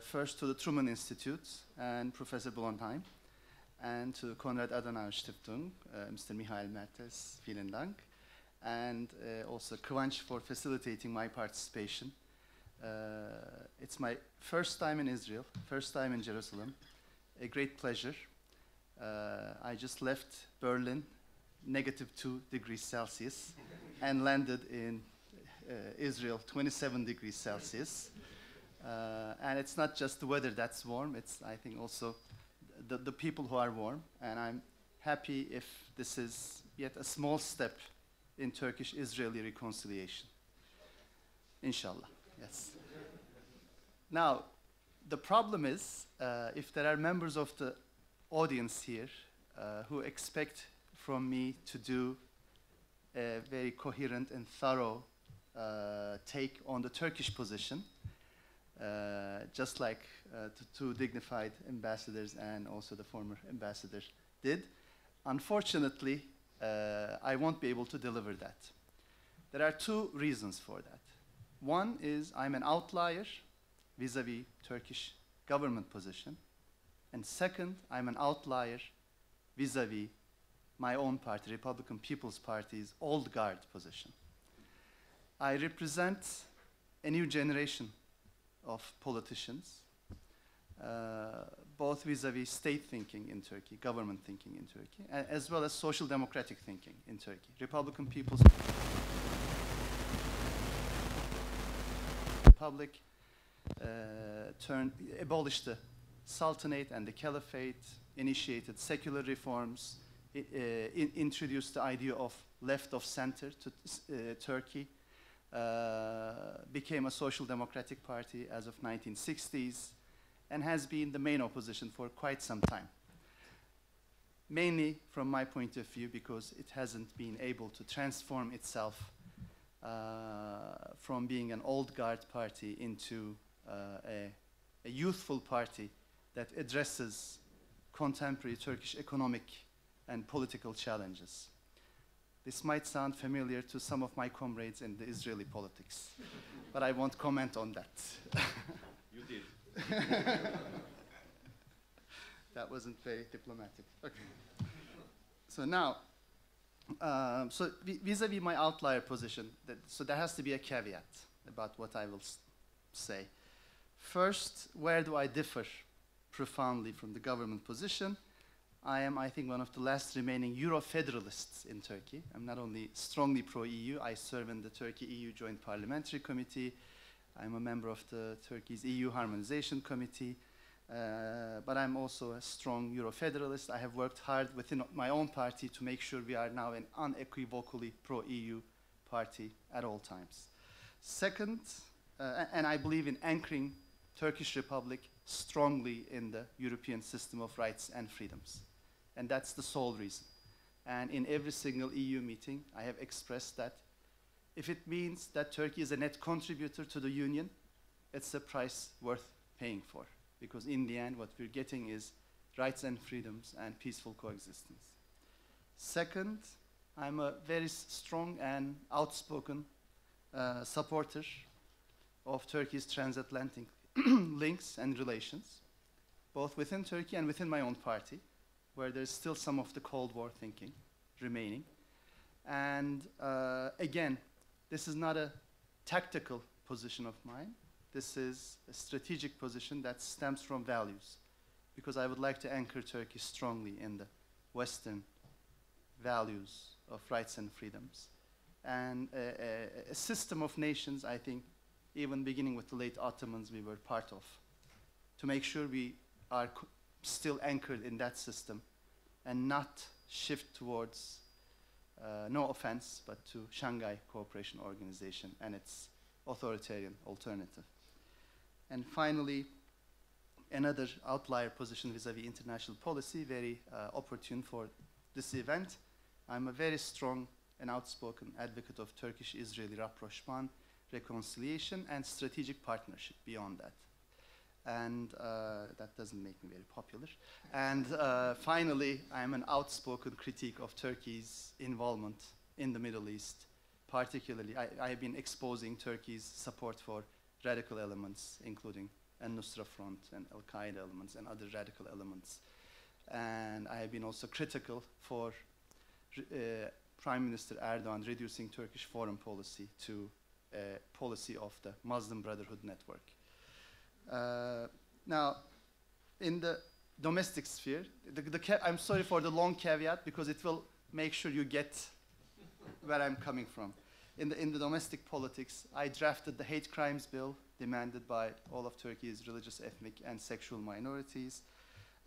first to the Truman Institute and Professor Blondheim, and to Konrad Adenauer Stiftung, Mr. Michael Mertes, vielen Dank, and also Kivanç for facilitating my participation. It's my first time in Israel, first time in Jerusalem, a great pleasure. I just left Berlin, -2 degrees Celsius, and landed in Israel, 27 degrees Celsius. And it's not just the weather that's warm, it's, I think, also the people who are warm. And I'm happy if this is yet a small step in Turkish-Israeli reconciliation. Inshallah, yes. Now, the problem is, if there are members of the audience here who expect from me to do a very coherent and thorough take on the Turkish position, just like the two dignified ambassadors and also the former ambassador did. Unfortunately, I won't be able to deliver that. There are two reasons for that. One is I'm an outlier vis-a-vis Turkish government position. And second, I'm an outlier vis-a-vis my own party, Republican People's Party's old guard position. I represent a new generation of politicians, both vis-a-vis state thinking in Turkey, government thinking in Turkey, as well as social democratic thinking in Turkey. Republican People's Republic abolished the Sultanate and the Caliphate, initiated secular reforms, introduced the idea of left of center to Turkey, became a social democratic party as of 1960s, and has been the main opposition for quite some time. Mainly from my point of view, because it hasn't been able to transform itself from being an old guard party into a youthful party that addresses contemporary Turkish economic and political challenges. This might sound familiar to some of my comrades in the Israeli politics, but I won't comment on that. You did. That wasn't very diplomatic. Okay. So now, so vis-a-vis my outlier position, so there has to be a caveat about what I will say. First, where do I differ profoundly from the government position? I am, I think, one of the last remaining Euro-federalists in Turkey. I'm not only strongly pro-EU, I serve in the Turkey-EU Joint Parliamentary Committee. I'm a member of the Turkey's EU Harmonization Committee. But I'm also a strong Euro-federalist. I have worked hard within my own party to make sure we are now an unequivocally pro-EU party at all times. Second, and I believe in anchoring Turkish Republic strongly in the European system of rights and freedoms. And that's the sole reason. And in every single EU meeting, I have expressed that if it means that Turkey is a net contributor to the Union, it's a price worth paying for. Because in the end, what we're getting is rights and freedoms and peaceful coexistence. Second, I'm a very strong and outspoken supporter of Turkey's transatlantic links and relations, both within Turkey and within my own party, where there's still some of the Cold War thinking remaining. And again, this is not a tactical position of mine. This is a strategic position that stems from values, because I would like to anchor Turkey strongly in the Western values of rights and freedoms. And a system of nations, I think, even beginning with the late Ottomans, we were part of, to make sure we are still anchored in that system and not shift towards, no offense, but to Shanghai Cooperation Organization and its authoritarian alternative. And finally, another outlier position vis-a-vis international policy, very opportune for this event. I'm a very strong and outspoken advocate of Turkish-Israeli rapprochement, reconciliation, and strategic partnership beyond that. and that doesn't make me very popular. And finally, I'm an outspoken critique of Turkey's involvement in the Middle East. Particularly, I have been exposing Turkey's support for radical elements, including Al-Nusra Front and Al-Qaeda elements and other radical elements. And I have been also critical for Prime Minister Erdogan reducing Turkish foreign policy to a policy of the Muslim Brotherhood network. Now, in the domestic sphere, I'm sorry for the long caveat because it will make sure you get where I'm coming from. In the domestic politics, I drafted the hate crimes bill demanded by all of Turkey's religious, ethnic, and sexual minorities.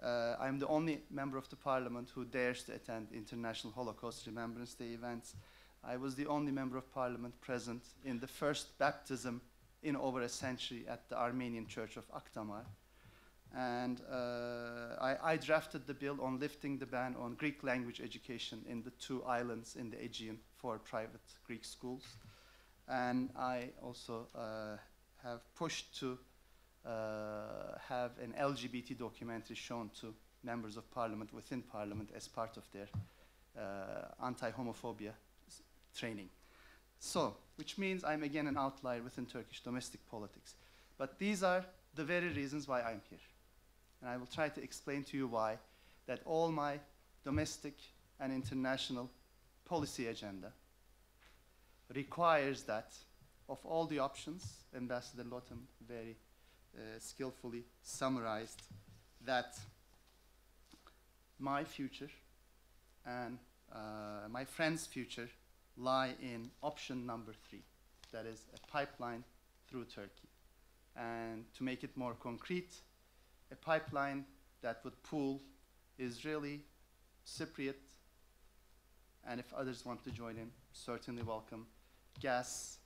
I'm the only member of the parliament who dares to attend International Holocaust Remembrance Day events. I was the only member of parliament present in the first baptism in over a century at the Armenian Church of Akdamar. And I drafted the bill on lifting the ban on Greek language education in the 2 islands in the Aegean for private Greek schools. And I also have pushed to have an LGBT documentary shown to members of parliament within parliament as part of their anti-homophobia training. So, which means I'm again an outlier within Turkish domestic politics. But these are the very reasons why I'm here. And I will try to explain to you why that all my domestic and international policy agenda requires that of all the options, Ambassador Lotem very skillfully summarized, that my future and my friend's future lie in option number 3, that is a pipeline through Turkey. And to make it more concrete, a pipeline that would pool Israeli, Cypriot, and if others want to join in, certainly welcome, gas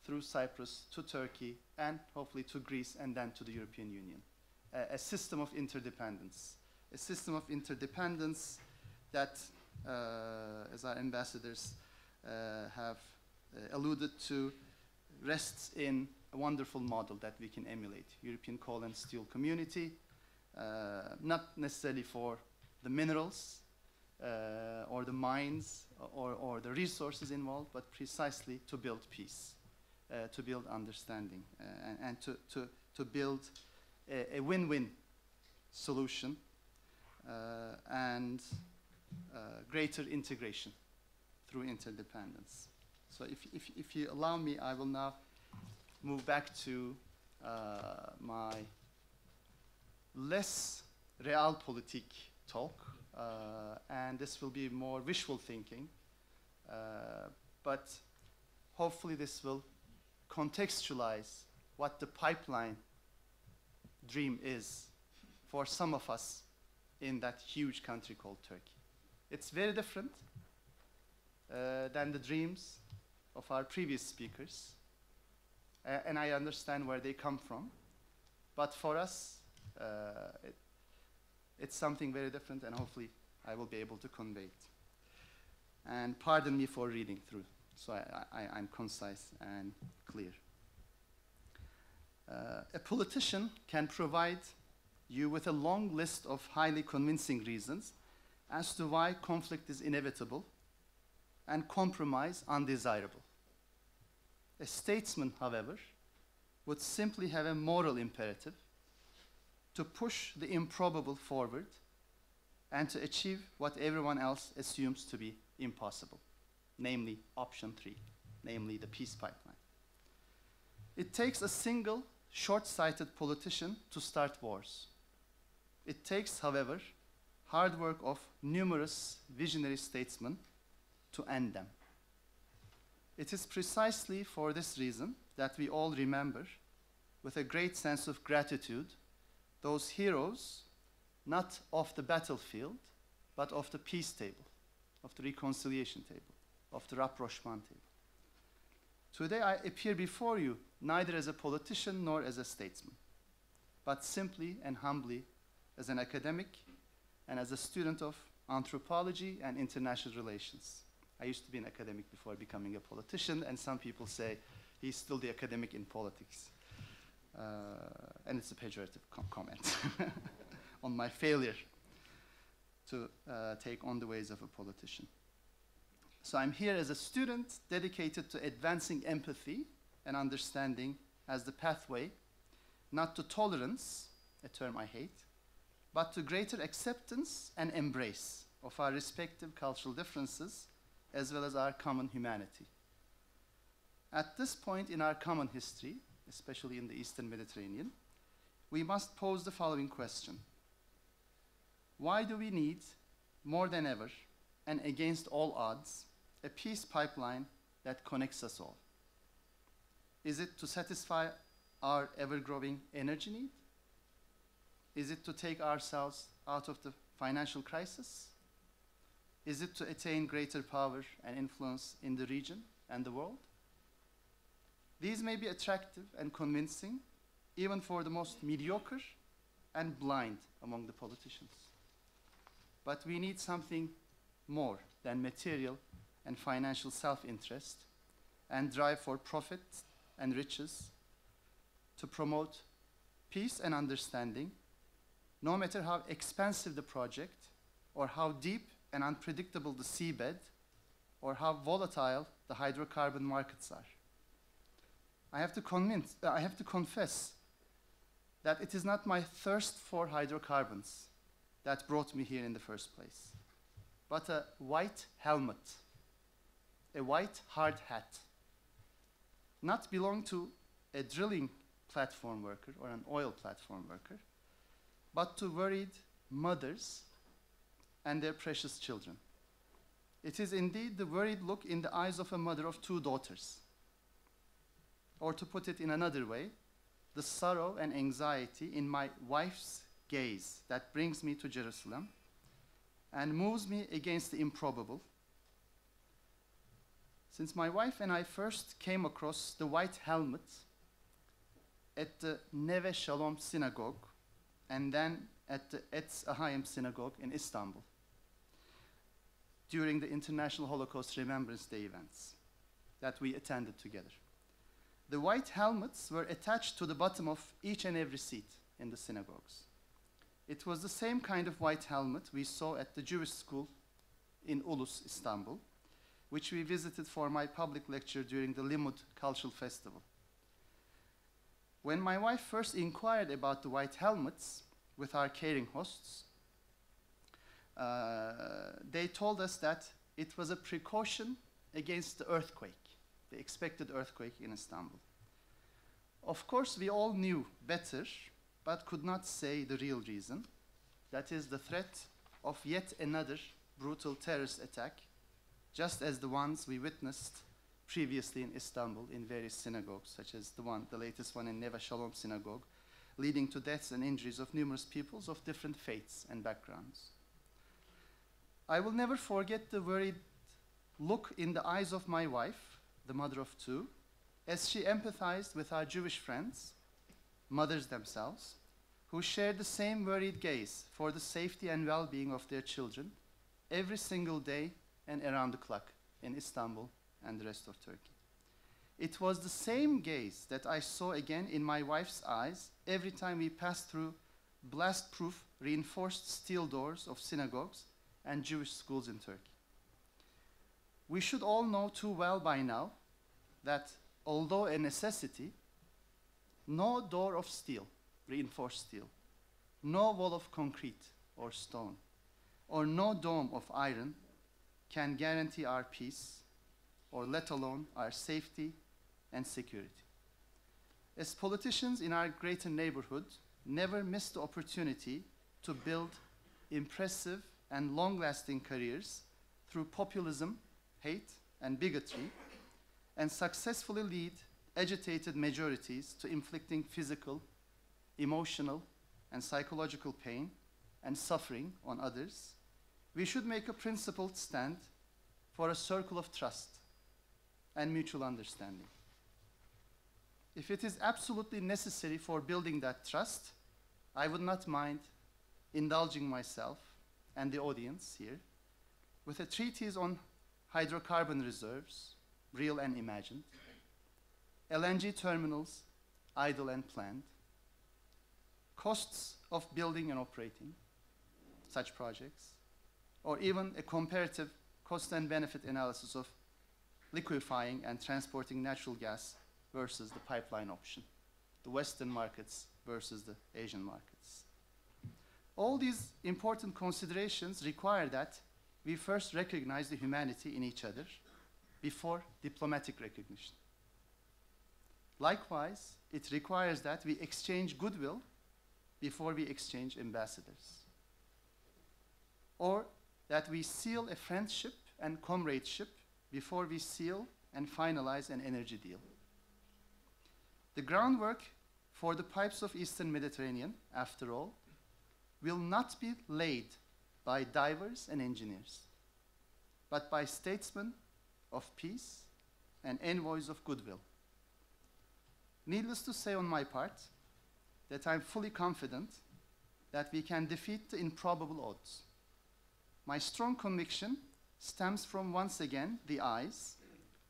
through Cyprus to Turkey and hopefully to Greece and then to the European Union. A system of interdependence. A system of interdependence that, as our ambassadors have alluded to, rests in a wonderful model that we can emulate. European coal and steel community, not necessarily for the minerals or the mines or the resources involved, but precisely to build peace, to build understanding, and to build a win-win solution and greater integration through interdependence. So if you allow me, I will now move back to my less realpolitik talk, and this will be more visual thinking, but hopefully this will contextualize what the pipeline dream is for some of us in that huge country called Turkey. It's very different than the dreams of our previous speakers, and I understand where they come from, but for us, it's something very different, and hopefully I will be able to convey it. And pardon me for reading through, so I'm concise and clear. A politician can provide you with a long list of highly convincing reasons as to why conflict is inevitable and compromise undesirable. A statesman, however, would simply have a moral imperative to push the improbable forward and to achieve what everyone else assumes to be impossible, namely option 3, namely the peace pipeline. It takes a single short-sighted politician to start wars. It takes, however, hard work of numerous visionary statesmen to end them. It is precisely for this reason that we all remember with a great sense of gratitude those heroes, not of the battlefield, but of the peace table, of the reconciliation table, of the rapprochement table. Today I appear before you neither as a politician nor as a statesman, but simply and humbly as an academic and as a student of anthropology and international relations. I used to be an academic before becoming a politician, and some people say he's still the academic in politics. and it's a pejorative comment on my failure to take on the ways of a politician. So I'm here as a student dedicated to advancing empathy and understanding as the pathway, not to tolerance, a term I hate, but to greater acceptance and embrace of our respective cultural differences, as well as our common humanity. At this point in our common history, especially in the Eastern Mediterranean, we must pose the following question. Why do we need, more than ever, and against all odds, a peace pipeline that connects us all? Is it to satisfy our ever-growing energy need? Is it to take ourselves out of the financial crisis? Is it to attain greater power and influence in the region and the world? These may be attractive and convincing, even for the most mediocre and blind among the politicians. But we need something more than material and financial self-interest and drive for profit and riches to promote peace and understanding, no matter how expensive the project, or how deep and unpredictable the seabed, or how volatile the hydrocarbon markets are. I have to confess that it is not my thirst for hydrocarbons that brought me here in the first place, but a white helmet, a white hard hat, not belong to a drilling platform worker or an oil platform worker, but to worried mothers and their precious children. It is indeed the worried look in the eyes of a mother of 2 daughters. Or to put it in another way, the sorrow and anxiety in my wife's gaze that brings me to Jerusalem and moves me against the improbable. Since my wife and I first came across the white helmet at the Neve Shalom synagogue and then at the Etz Ahayim synagogue in Istanbul during the International Holocaust Remembrance Day events that we attended together. The white helmets were attached to the bottom of each and every seat in the synagogues. It was the same kind of white helmet we saw at the Jewish school in Ulus, Istanbul, which we visited for my public lecture during the Limud Cultural Festival. When my wife first inquired about the white helmets with our caring hosts, they told us that it was a precaution against the earthquake, the expected earthquake in Istanbul. Of course, we all knew better, but could not say the real reason. That is the threat of yet another brutal terrorist attack, just as the ones we witnessed previously in Istanbul in various synagogues, such as the latest one in Neve Shalom synagogue, leading to deaths and injuries of numerous peoples of different faiths and backgrounds. I will never forget the worried look in the eyes of my wife, the mother of 2, as she empathized with our Jewish friends, mothers themselves, who shared the same worried gaze for the safety and well-being of their children every single day and around the clock in Istanbul and the rest of Turkey. It was the same gaze that I saw again in my wife's eyes every time we passed through blast-proof reinforced steel doors of synagogues and Jewish schools in Turkey. We should all know too well by now that although a necessity, no door of steel, reinforced steel, no wall of concrete or stone, or no dome of iron can guarantee our peace, or let alone our safety and security. As politicians in our greater neighborhood, never miss the opportunity to build impressive and long-lasting careers through populism, hate, and bigotry, and successfully lead agitated majorities to inflicting physical, emotional, and psychological pain and suffering on others, we should make a principled stand for a circle of trust and mutual understanding. If it is absolutely necessary for building that trust, I would not mind indulging myself and the audience here with a treatise on hydrocarbon reserves, real and imagined, LNG terminals, idle and planned, costs of building and operating such projects, or even a comparative cost and benefit analysis of liquefying and transporting natural gas versus the pipeline option, the Western markets versus the Asian markets. All these important considerations require that we first recognize the humanity in each other before diplomatic recognition. Likewise, it requires that we exchange goodwill before we exchange ambassadors, or that we seal a friendship and comradeship before we seal and finalize an energy deal. The groundwork for the pipes of Eastern Mediterranean, after all, will not be laid by divers and engineers, but by statesmen of peace and envoys of goodwill. Needless to say on my part, that I'm fully confident that we can defeat the improbable odds. My strong conviction stems from, once again, the eyes,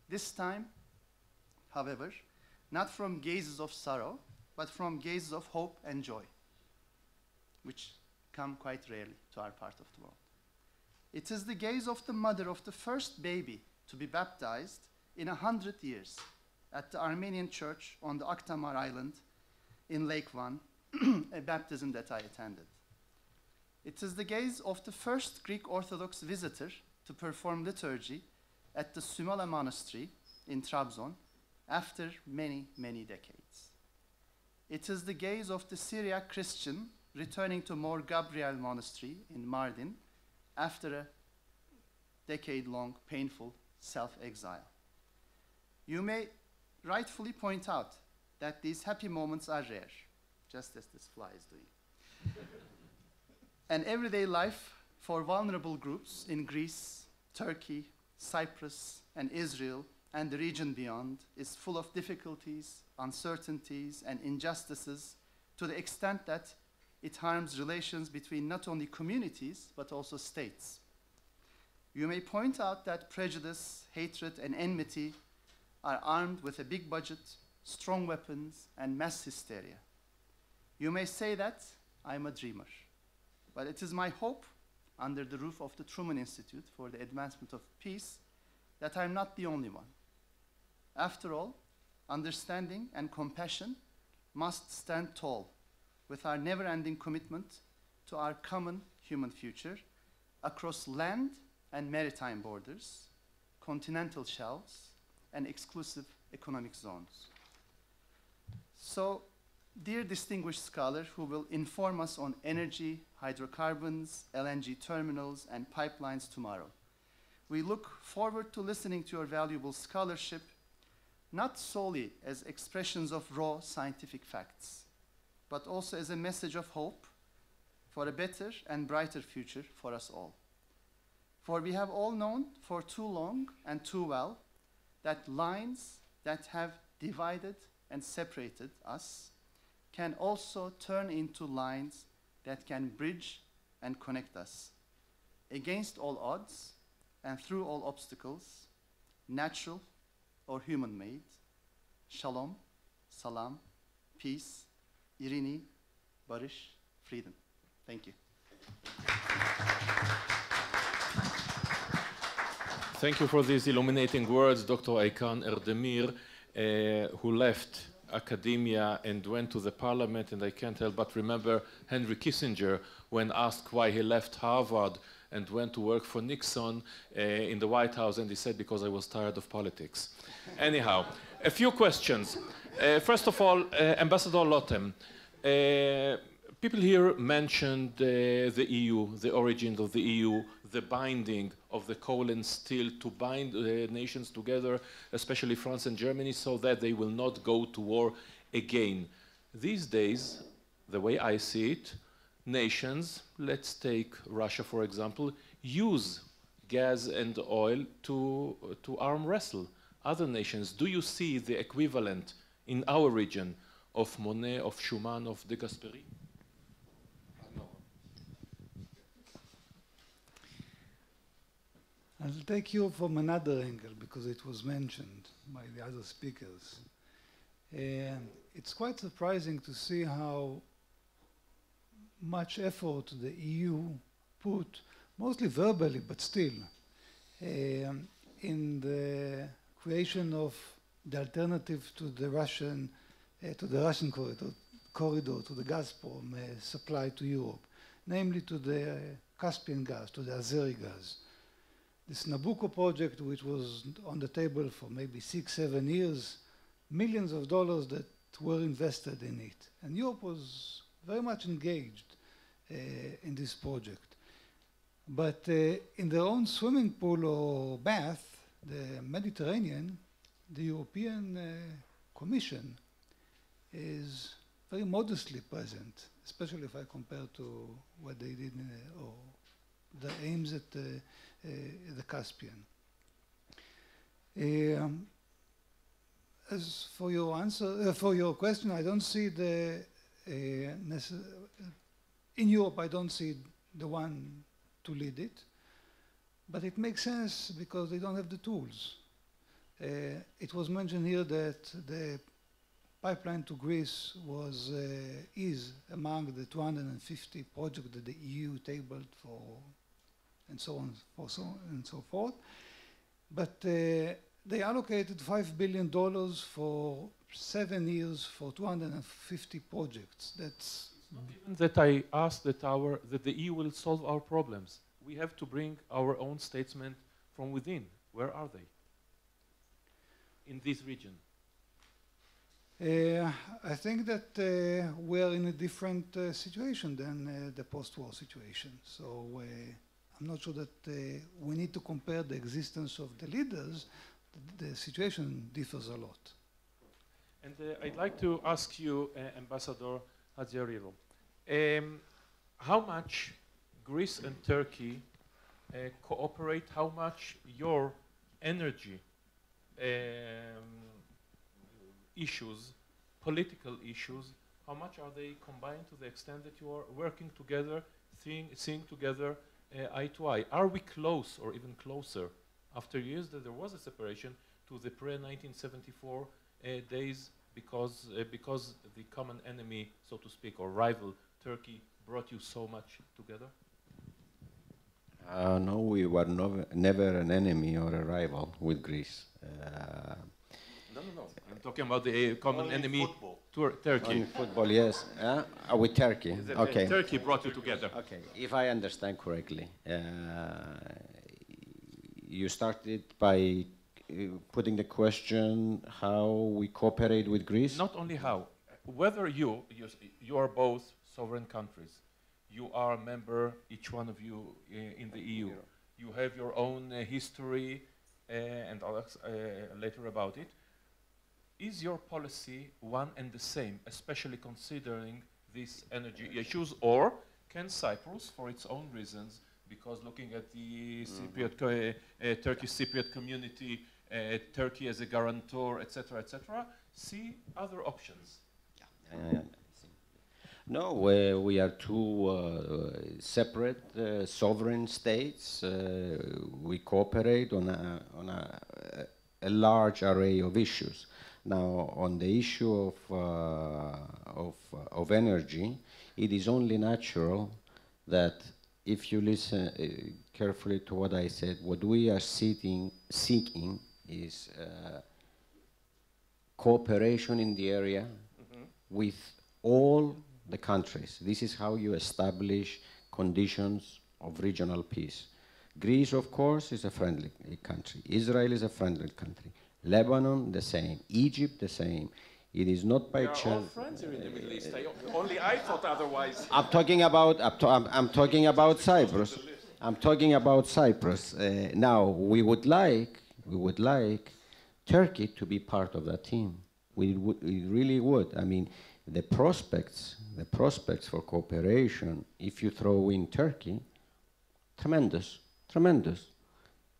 this time, however, not from gazes of sorrow, but from gazes of hope and joy, which come quite rarely to our part of the world. It is the gaze of the mother of the first baby to be baptized in 100 years at the Armenian church on the Akdamar Island in Lake Van, a baptism that I attended. It is the gaze of the first Greek Orthodox visitor to perform liturgy at the Sümala Monastery in Trabzon after many, many decades. It is the gaze of the Syriac Christian returning to Mor Gabriel Monastery in Mardin after a decade-long painful self-exile. You may rightfully point out that these happy moments are rare, just as this fly is doing. And everyday life for vulnerable groups in Greece, Turkey, Cyprus, and Israel, and the region beyond, is full of difficulties, uncertainties, and injustices to the extent that it harms relations between not only communities, but also states. You may point out that prejudice, hatred, and enmity are armed with a big budget, strong weapons, and mass hysteria. You may say that I'm a dreamer, but it is my hope, under the roof of the Truman Institute for the Advancement of Peace, that I'm not the only one. After all, understanding and compassion must stand tall with our never-ending commitment to our common human future across land and maritime borders, continental shelves, and exclusive economic zones. So, dear distinguished scholar who will inform us on energy, hydrocarbons, LNG terminals, and pipelines tomorrow, we look forward to listening to your valuable scholarship, not solely as expressions of raw scientific facts, but also as a message of hope for a better and brighter future for us all. For we have all known for too long and too well that lines that have divided and separated us can also turn into lines that can bridge and connect us. Against all odds and through all obstacles, natural or human-made, shalom, salam, peace, irini, barış, freedom. Thank you. Thank you for these illuminating words, Dr. Aykan Erdemir, who left academia and went to the parliament, and I can't help but remember Henry Kissinger when asked why he left Harvard and went to work for Nixon in the White House, and he said, because I was tired of politics. Anyhow, a few questions. First of all, Ambassador Lotem, people here mentioned the EU, the origins of the EU, the binding of the coal and steel to bind nations together, especially France and Germany, so that they will not go to war again. These days, the way I see it, nations, let's take Russia for example, use gas and oil to arm wrestle other nations. Do you see the equivalent in our region of Monet, of Schumann, of de Gasperi? I'll take you from another angle because it was mentioned by the other speakers. It's quite surprising to see how much effort the EU put, mostly verbally, but still, in the creation of the alternative to the Russian corridor, to the Gazprom supply to Europe, namely to the Caspian gas, to the Azeri gas. This Nabucco project, which was on the table for maybe 6-7 years, millions of dollars that were invested in it. And Europe was very much engaged in this project. But in their own swimming pool or bath, the Mediterranean, the European Commission is very modestly present, especially if I compare to what they did or the aims at the Caspian. As for your answer, for your question, I don't see the in Europe. I don't see the one to lead it, but it makes sense because they don't have the tools. It was mentioned here that the pipeline to Greece was is among the 250 projects that the EU tabled for, and so on, and so forth. But they allocated $5 billion for 7 years for 250 projects. That's not even that I asked that the EU will solve our problems. We have to bring our own statesmen from within. Where are they? In this region. I think that we are in a different situation than the post-war situation. So I'm not sure that we need to compare the existence of the leaders. The situation differs a lot. And I'd like to ask you, Ambassador Hatziargyrou, how much Greece and Turkey cooperate, how much your energy issues, political issues, how much are they combined to the extent that you are working together, seeing together eye to eye? Are we close or even closer after years that there was a separation to the pre-1974 days because the common enemy, so to speak, or rival, Turkey, brought you so much together? No, we were never an enemy or a rival with Greece. No. I'm talking about the common enemy, Turkey. On football, yes. With Turkey. Okay. Turkey brought you together. Okay. If I understand correctly, you started by putting the question how we cooperate with Greece. Not only how, whether you are both sovereign countries. You are a member, each one of you, in the EU. You have your own history, and I'll later about it. Is your policy one and the same, especially considering these energy issues, or can Cyprus, for its own reasons, because looking at the Cypriot, Turkish Cypriot community, Turkey as a guarantor, etc., see other options? No, we are two separate sovereign states. We cooperate on a large array of issues. Now, on the issue of energy, it is only natural that if you listen carefully to what I said, what we are seeking is cooperation in the area with all the countries. This is how you establish conditions of regional peace. Greece, of course, is a friendly country. Israel is a friendly country. Lebanon, the same. Egypt, the same. It is not by chance. We are all friends here in the Middle East. Only I thought otherwise. I'm talking about Cyprus. I'm talking about Cyprus. Now, we would like Turkey to be part of that team. We really would. I mean, the prospects for cooperation, if you throw in Turkey, tremendous.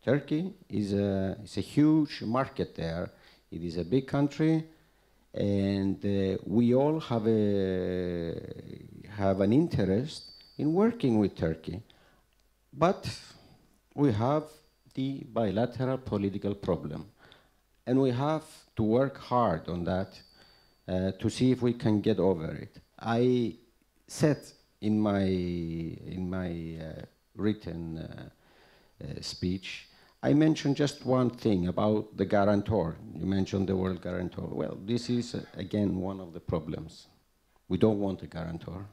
Turkey is a huge market there. It is a big country, and we all have an interest in working with Turkey. But we have the bilateral political problem, and we have to work hard on that to see if we can get over it. I said in my written speech, I mentioned just one thing about the guarantor. You mentioned the word guarantor. Well, this is, again, one of the problems. We don't want a guarantor.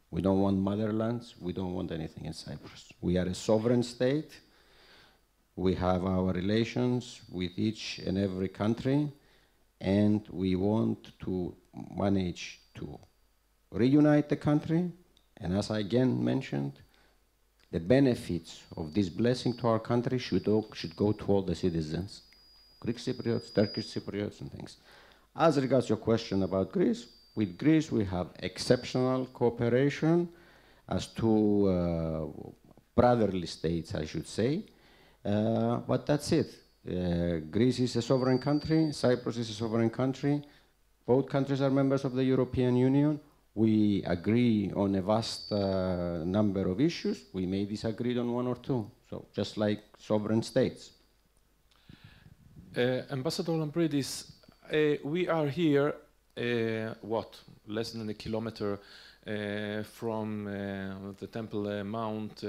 We don't want motherlands. We don't want anything in Cyprus. We are a sovereign state. We have our relations with each and every country, and we want to manage to reunite the country. And as I again mentioned, the benefits of this blessing to our country should go to all the citizens, Greek Cypriots, Turkish Cypriots, and things. As regards your question about Greece, with Greece we have exceptional cooperation as two brotherly states, I should say, but that's it. Greece is a sovereign country, Cyprus is a sovereign country, both countries are members of the European Union. We agree on a vast number of issues. We may disagree on one or two, so just like sovereign states. Ambassador Lampridis, we are here, less than a kilometer from the Temple Mount,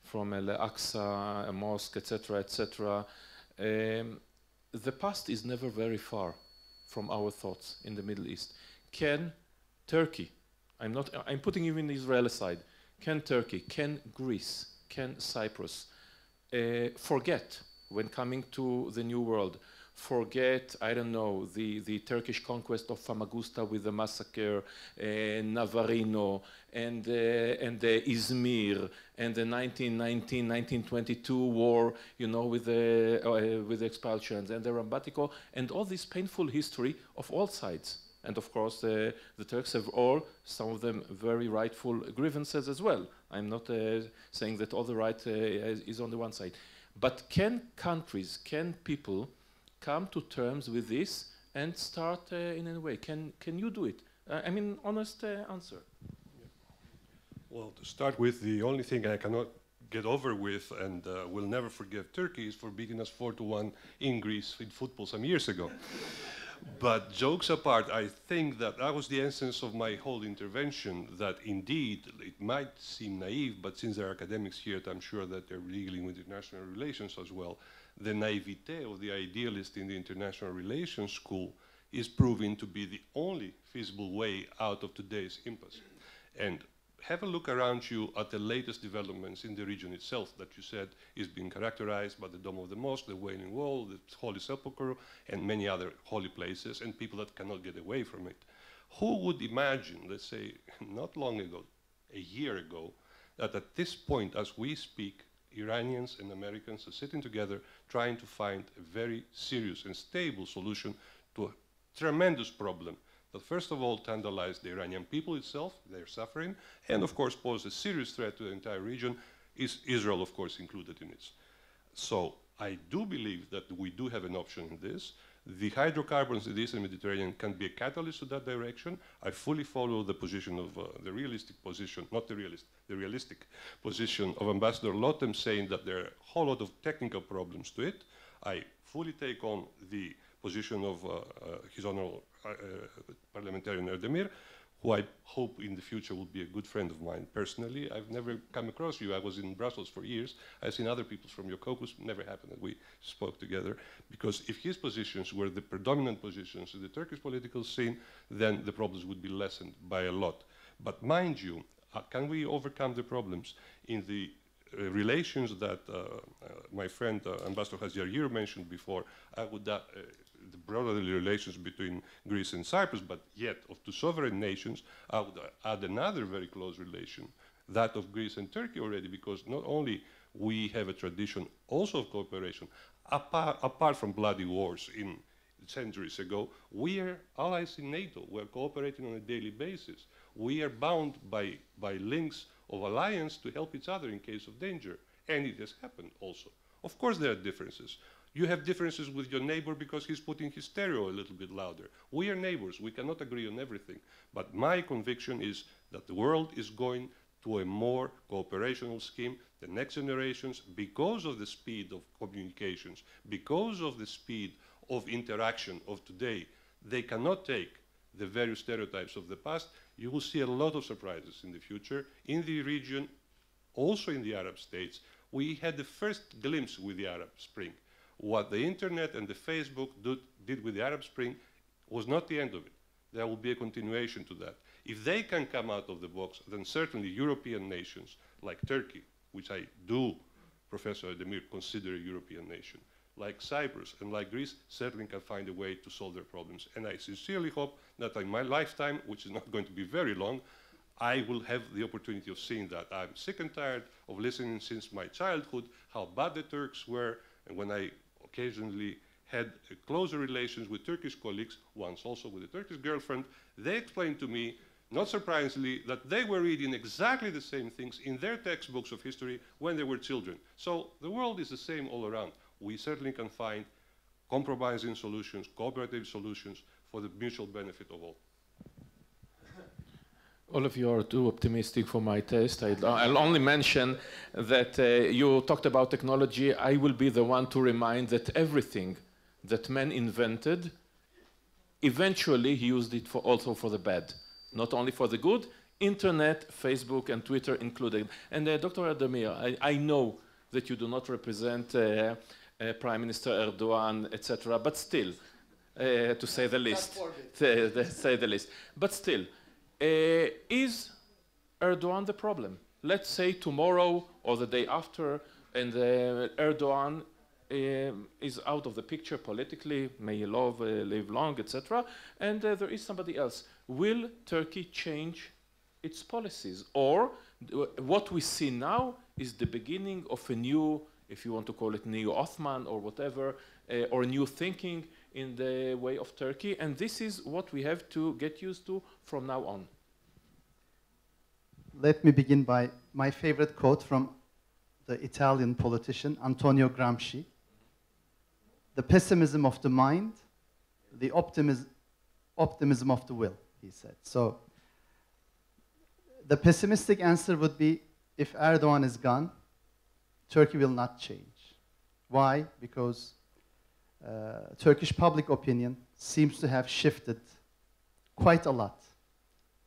from Al-Aqsa Mosque, etc., etc. The past is never very far from our thoughts in the Middle East. Can Turkey, I'm putting even Israel aside, can Turkey, can Greece, can Cyprus forget, when coming to the New World, forget, I don't know, the Turkish conquest of Famagusta with the massacre, Navarino, and Izmir, and the 1919-1922 war, you know, with the expulsions, and the Rambatico, and all this painful history of all sides. And of course, the Turks have all, some of them very rightful grievances as well. I'm not saying that all the right is on the one side. But can countries, can people come to terms with this and start in a way? Can you do it? I mean, honest answer. Well, to start with, the only thing I cannot get over with and will never forgive Turkey is for beating us 4-1 in Greece in football some years ago. But jokes apart, I think that that was the essence of my whole intervention, that indeed it might seem naive, but since there are academics here, I'm sure that they're dealing with international relations as well. The naivete of the idealist in the international relations school is proving to be the only feasible way out of today's impasse. And have a look around you at the latest developments in the region itself that you said is being characterized by the Dome of the Mosque, the Wailing Wall, the Holy Sepulchre, and many other holy places, and people that cannot get away from it. Who would imagine, let's say, not long ago, a year ago, that at this point, as we speak, Iranians and Americans are sitting together trying to find a very serious and stable solution to a tremendous problem that first of all tantalized the Iranian people itself, their suffering, and of course pose a serious threat to the entire region, is Israel of course included in it. So I do believe that we do have an option in this. The hydrocarbons in the Eastern Mediterranean can be a catalyst to that direction. I fully follow the position of the realistic position, not the realist, the realistic position of Ambassador Lotem saying that there are a whole lot of technical problems to it. I fully take on the position of His Honor Parliamentarian Erdemir, who I hope in the future will be a good friend of mine personally. I've never come across you. I was in Brussels for years. I've seen other people from your caucus. Never happened that we spoke together. Because if his positions were the predominant positions in the Turkish political scene, then the problems would be lessened by a lot. But mind you, can we overcome the problems in the relations that my friend Ambassador Hatziargyrou mentioned before? I would the brotherly relations between Greece and Cyprus, but yet of two sovereign nations, I would add another very close relation, that of Greece and Turkey already, because not only we have a tradition also of cooperation, apart from bloody wars in centuries ago, we are allies in NATO. We're cooperating on a daily basis. We are bound by links of alliance to help each other in case of danger, and it has happened also. Of course there are differences. You have differences with your neighbor because he's putting his stereo a little bit louder. We are neighbors. We cannot agree on everything. But my conviction is that the world is going to a more cooperational scheme. The next generations, because of the speed of communications, because of the speed of interaction of today, they cannot take the various stereotypes of the past, you will see a lot of surprises in the future. In the region, also in the Arab states, we had the first glimpse with the Arab Spring. What the internet and the Facebook did with the Arab Spring was not the end of it. There will be a continuation to that. If they can come out of the box, then certainly European nations like Turkey, which I do, Professor Erdemir, consider a European nation, like Cyprus and like Greece, certainly can find a way to solve their problems. And I sincerely hope that in my lifetime, which is not going to be very long, I will have the opportunity of seeing that. I'm sick and tired of listening since my childhood how bad the Turks were, and when I occasionally had closer relations with Turkish colleagues, once also with a Turkish girlfriend, they explained to me, not surprisingly, that they were reading exactly the same things in their textbooks of history when they were children. So the world is the same all around. We certainly can find compromising solutions, cooperative solutions for the mutual benefit of all. All of you are too optimistic for my taste. I'll only mention that you talked about technology. I will be the one to remind that everything that man invented, eventually he used it also for the bad, not only for the good. Internet, Facebook, and Twitter included. And Dr. Erdemir, I know that you do not represent Prime Minister Erdogan, etc., but still, to say the least, say the least. But still, is Erdogan the problem? Let's say tomorrow or the day after, and Erdogan is out of the picture politically, may he live long, etc., and there is somebody else. Will Turkey change its policies? Or what we see now is the beginning of a new, if you want to call it neo-Ottoman or whatever, or new thinking in the way of Turkey, and this is what we have to get used to from now on. Let me begin by my favorite quote from the Italian politician Antonio Gramsci. The pessimism of the mind, the optimism of the will, he said. So the pessimistic answer would be, if Erdogan is gone, Turkey will not change. Why? Because Turkish public opinion seems to have shifted quite a lot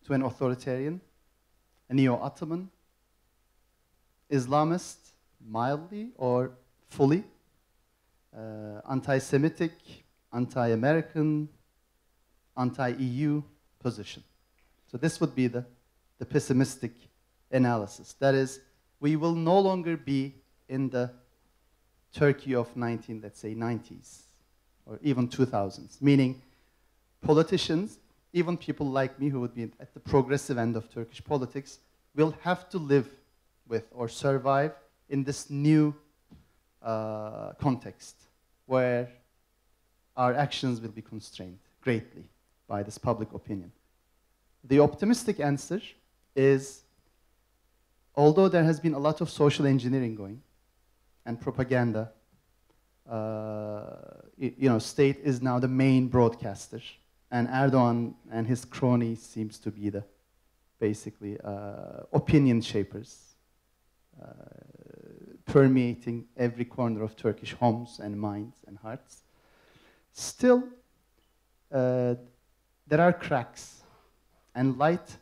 to an authoritarian, a neo-Ottoman, Islamist, mildly or fully, anti-Semitic, anti-American, anti-EU position. So this would be the pessimistic analysis. That is, we will no longer be in the Turkey of let's say 90s, or even 2000s, meaning politicians, even people like me who would be at the progressive end of Turkish politics, will have to live with or survive in this new context where our actions will be constrained greatly by this public opinion. The optimistic answer is, although there has been a lot of social engineering going and propaganda, state is now the main broadcaster, and Erdogan and his cronies seems to be the basically opinion shapers, permeating every corner of Turkish homes and minds and hearts. Still, there are cracks, and light,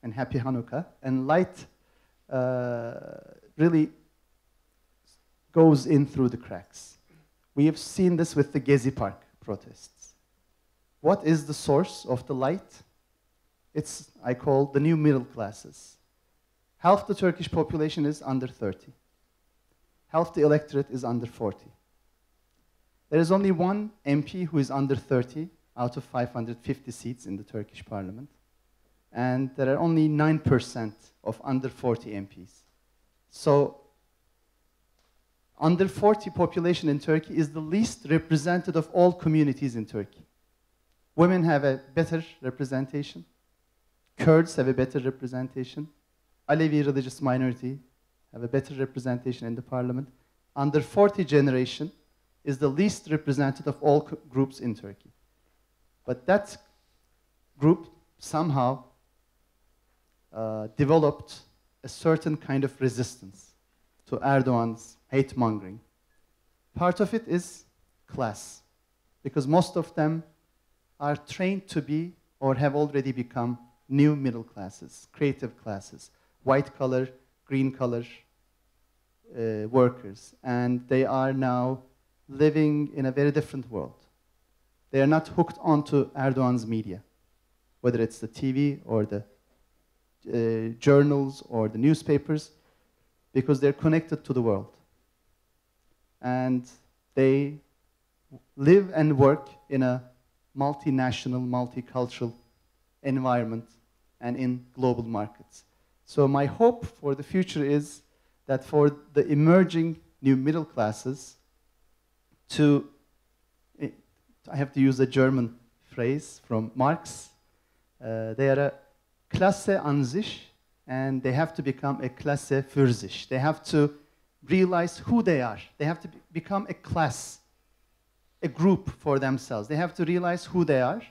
and happy Hanukkah, and light really goes in through the cracks. We have seen this with the Gezi Park protests. What is the source of the light? It's, I call, the new middle classes. Half the Turkish population is under 30. Half the electorate is under 40. There is only one MP who is under 30 out of 550 seats in the Turkish parliament. And there are only 9% of under 40 MPs. So, under 40 population in Turkey is the least represented of all communities in Turkey. Women have a better representation. Kurds have a better representation. Alevi religious minority have a better representation in the parliament. Under 40 generation is the least represented of all groups in Turkey. But that group somehow developed a certain kind of resistance to Erdogan's hate-mongering. Part of it is class, because most of them are trained to be or have already become new middle classes, creative classes, white collar, green collar workers. And they are now living in a very different world. They are not hooked onto Erdogan's media, whether it's the TV or the journals or the newspapers, because they're connected to the world. And they live and work in a multinational, multicultural environment and in global markets. So my hope for the future is that for the emerging new middle classes I have to use a German phrase from Marx, they are a Klasse an sich, and they have to become a Klasse für sich. They have to realize who they are. They have to become a class, a group for themselves. They have to realize who they are.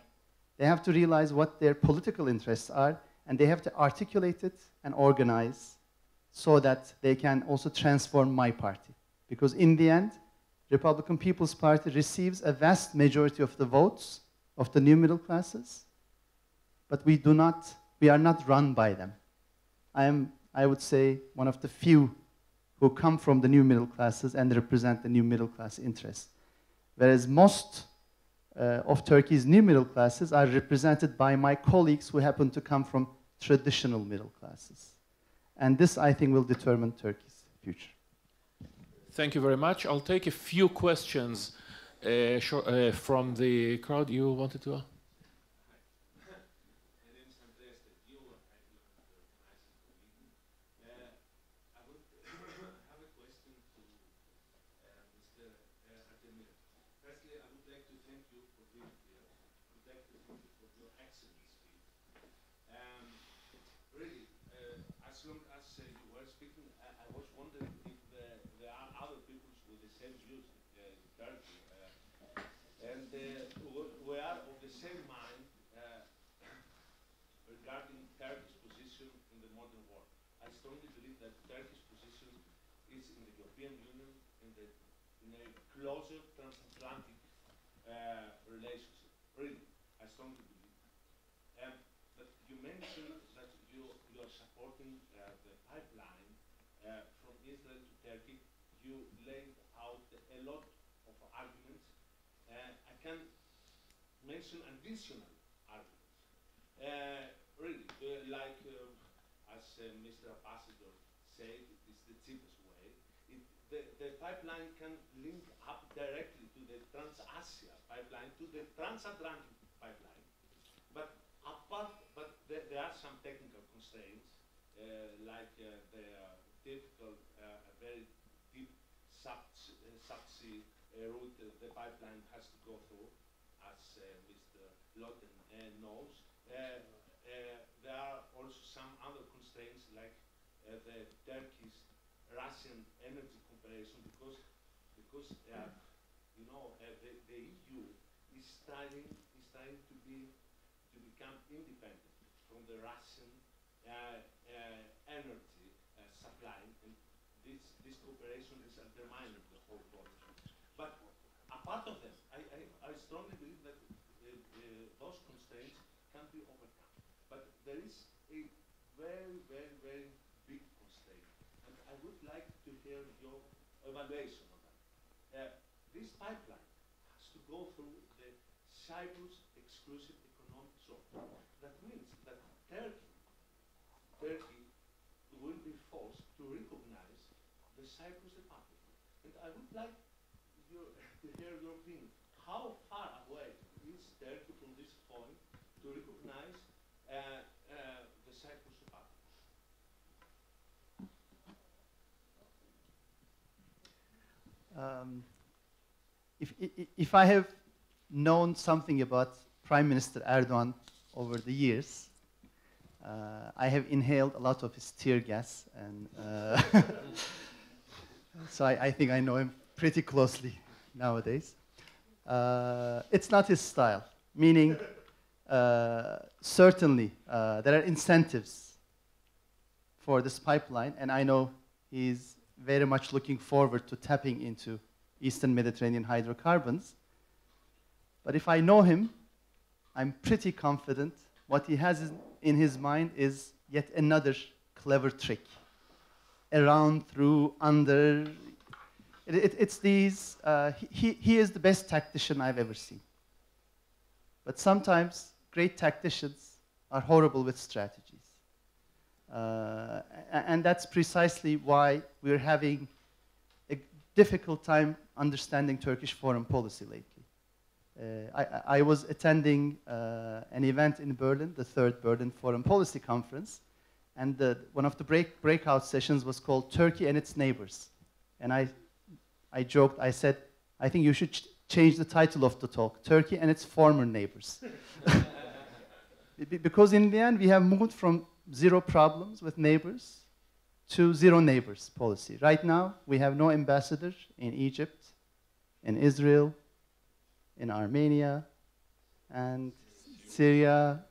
They have to realize what their political interests are, and they have to articulate it and organize so that they can also transform my party. Because in the end, Republican People's Party receives a vast majority of the votes of the new middle classes, but we are not run by them. I would say, one of the few who come from the new middle classes and represent the new middle class interests. Whereas most of Turkey's new middle classes are represented by my colleagues who happen to come from traditional middle classes. And this, I think, will determine Turkey's future. Thank you very much. I'll take a few questions from the crowd. You wanted to? Closer transatlantic relationship. Really, I strongly believe. But you mentioned that you are supporting the pipeline from Israel to Turkey. You laid out a lot of arguments. I can mention additional arguments. Really, like as Mr. Ambassador said, it's the cheapest way. The pipeline can link up directly to the Trans-Asia pipeline, to the transatlantic pipeline. But there are some technical constraints, like the difficult, very deep subsea route the pipeline has to go through, as Mr. Lotem knows. There are also some other constraints, like the Turkish-Russian energy cooperation, because you know, the EU is trying to become independent from the Russian energy supply, and this cooperation is undermining the whole process. But apart of them, I strongly believe that those constraints can be overcome. But there is a very, very, very big constraint, and I would like to hear your evaluation on that. This pipeline has to go through the Cyprus exclusive economic zone. That means that Turkey will be forced to recognize the Cyprus Republic. And I would like to hear your opinion. How far away is Turkey from this point to recognize the Cyprus Republic? If I have known something about Prime Minister Erdogan over the years, I have inhaled a lot of his tear gas, and so I think I know him pretty closely nowadays. It's not his style, meaning certainly there are incentives for this pipeline, and I know he's very much looking forward to tapping into Eastern Mediterranean hydrocarbons. But if I know him, I'm pretty confident what he has in his mind is yet another clever trick. Around, through, under. It's these. He is the best tactician I've ever seen. But sometimes great tacticians are horrible with strategies. And that's precisely why we're having a difficult time understanding Turkish foreign policy lately. I was attending an event in Berlin, the third Berlin Foreign Policy Conference, and one of the breakout sessions was called Turkey and Its Neighbors. And I joked, I said, I think you should change the title of the talk, Turkey and Its Former Neighbors. Because in the end, we have moved from zero problems with neighbors to zero neighbors policy. Right now, we have no ambassador in Egypt, in Israel, in Armenia, and Syria.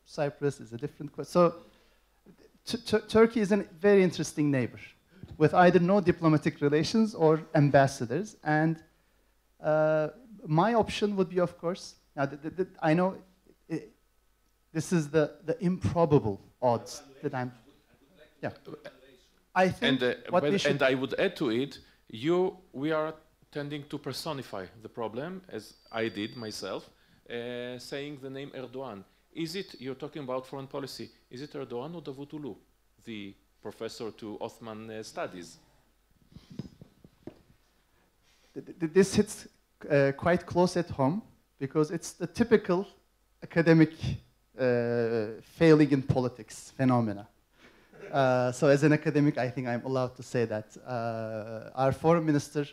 Cyprus is a different question. So Turkey is a very interesting neighbor with either no diplomatic relations or ambassadors. And my option would be, of course, now I know this is the improbable odds that I'm, yeah. I think and I would add to it, we are tending to personify the problem, as I did myself, saying the name Erdogan. You're talking about foreign policy, is it Erdogan or Davutoglu, the professor to Ottoman studies? This hits quite close at home, because it's the typical academic failing in politics phenomena. So as an academic, I think I'm allowed to say that. Our foreign minister,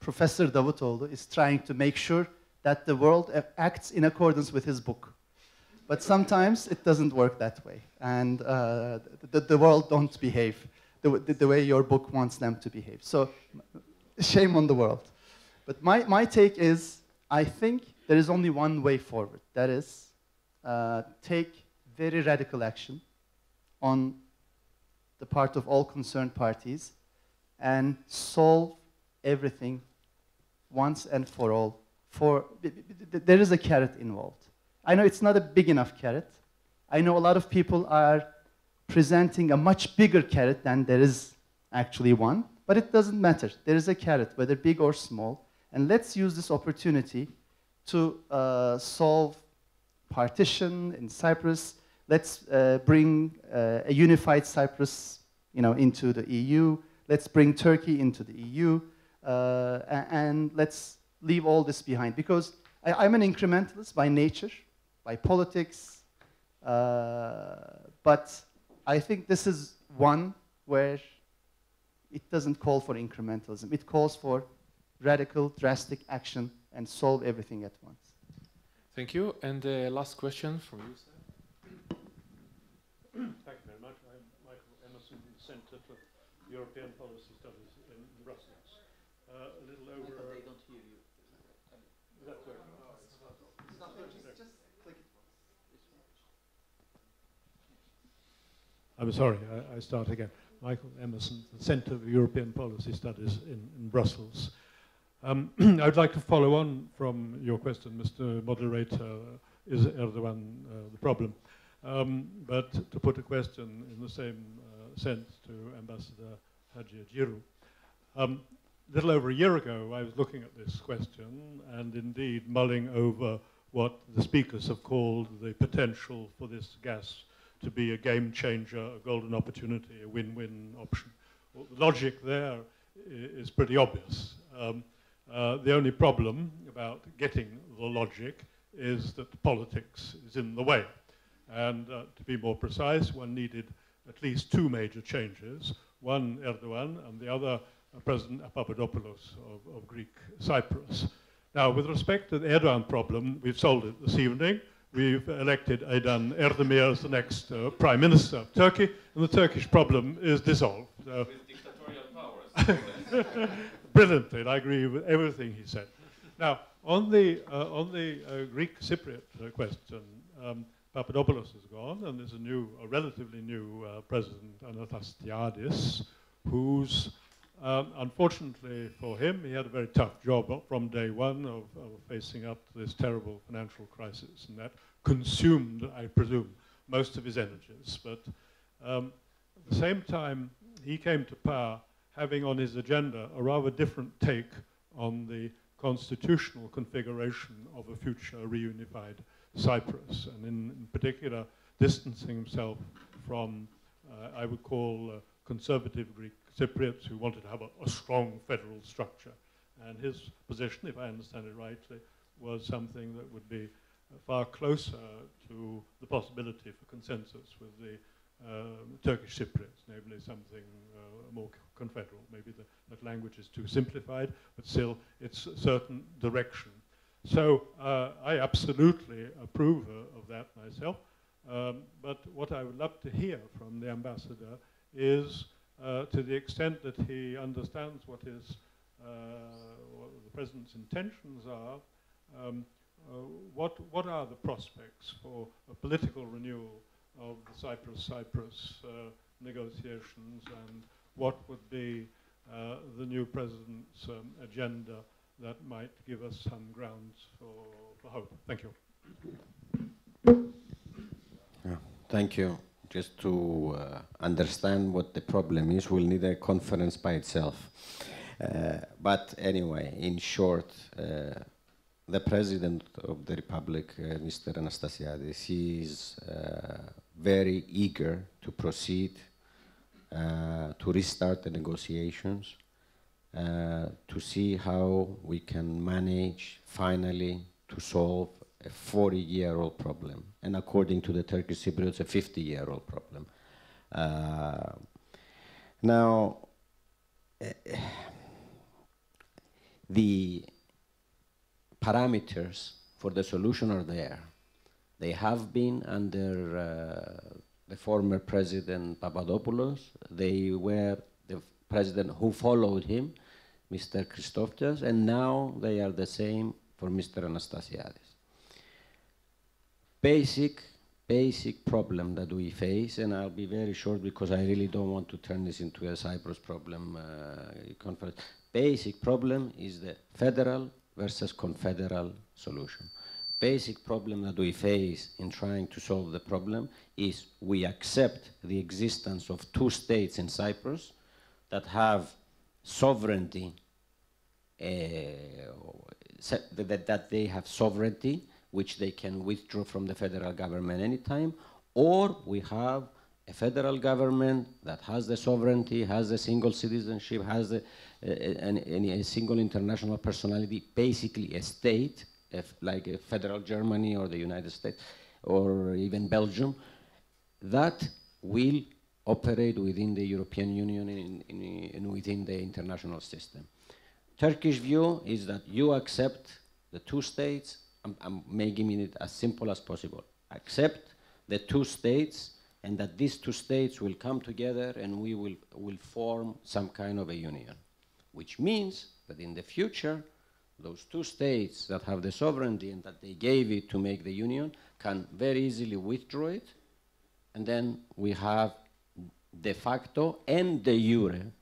Professor Davutoglu, is trying to make sure that the world acts in accordance with his book. But sometimes it doesn't work that way. And the world don't behave the way your book wants them to behave. So shame on the world. But my take is, I think there is only one way forward. That is, take very radical action on the part of all concerned parties and solve everything once and for all. There is a carrot involved. I know it's not a big enough carrot. I know a lot of people are presenting a much bigger carrot than there is actually one, but it doesn't matter. There is a carrot, whether big or small, and let's use this opportunity to solve partition in Cyprus. Let's bring a unified Cyprus, into the EU. Let's bring Turkey into the EU, and let's leave all this behind. Because I'm an incrementalist by nature, by politics, but I think this is one where it doesn't call for incrementalism. It calls for radical, drastic action and solve everything at once. Thank you. And last question from you, sir. Thank you very much. I'm Michael Emerson from the Centre for European Policy Studies in Brussels. A little over... Michael, they don't hear you. Is that correct? It's not there, just click it once. I'm sorry, I start again. Michael Emerson, the Centre for European Policy Studies in Brussels. I'd like to follow on from your question, Mr. Moderator. Is Erdogan the problem? But to put a question in the same sense to Ambassador Hatziargyrou. A little over a year ago, I was looking at this question and indeed mulling over what the speakers have called the potential for this gas to be a game changer, a golden opportunity, a win-win option. Well, the logic there is pretty obvious. The only problem about getting the logic is that politics is in the way. And to be more precise, one needed at least two major changes. One, Erdogan, and the other, President Papadopoulos of Greek Cyprus. Now, with respect to the Erdogan problem, we've solved it this evening. We've elected Erdemir as the next Prime Minister of Turkey, and the Turkish problem is dissolved. With dictatorial powers. Brilliantly, and I agree with everything he said. Now, on the Greek Cypriot question, Papadopoulos is gone, and there's a relatively new president, Anastasiadis, whose Unfortunately for him, he had a very tough job from day one of facing up to this terrible financial crisis, and that consumed, I presume, most of his energies. But at the same time, he came to power having on his agenda a rather different take on the constitutional configuration of a future reunified Cyprus, and in particular distancing himself from, I would call, conservative Greek Cypriots who wanted to have a strong federal structure. And his position, if I understand it rightly, was something that would be far closer to the possibility for consensus with the Turkish Cypriots, namely something more confederal. Maybe that language is too simplified, but still it's a certain direction. So I absolutely approve of that myself. But what I would love to hear from the ambassador is, to the extent that he understands what the president's intentions are, what are the prospects for a political renewal of the Cyprus negotiations, and what would be the new president's agenda that might give us some grounds for hope? Thank you. Yeah, thank you. Just to understand what the problem is, we'll need a conference by itself. But anyway, in short, the President of the Republic, Mr. Anastasiadis, he is very eager to proceed, to restart the negotiations, to see how we can manage finally to solve a 40-year-old problem, and according to the Turkish Cypriots, a 50-year-old problem. Now, the parameters for the solution are there. They have been under the former President Papadopoulos. They were the president who followed him, Mr. Christofias, and now they are the same for Mr. Anastasiadis. Basic problem that we face, and I'll be very short because I really don't want to turn this into a Cyprus problem conference. Basic problem is the federal versus confederal solution. Basic problem that we face in trying to solve the problem is we accept the existence of two states in Cyprus that have sovereignty, that they have sovereignty, which they can withdraw from the federal government anytime, or we have a federal government that has the sovereignty, has the single citizenship, has a single international personality, basically a state, like a federal Germany or the United States, or even Belgium, that will operate within the European Union and within the international system. Turkish view is that you accept the two states. I'm making it as simple as possible. Accept the two states, and that these two states will come together and we will form some kind of a union, which means that in the future, those two states that have the sovereignty and that they gave it to make the union can very easily withdraw it, and then we have de facto and de jure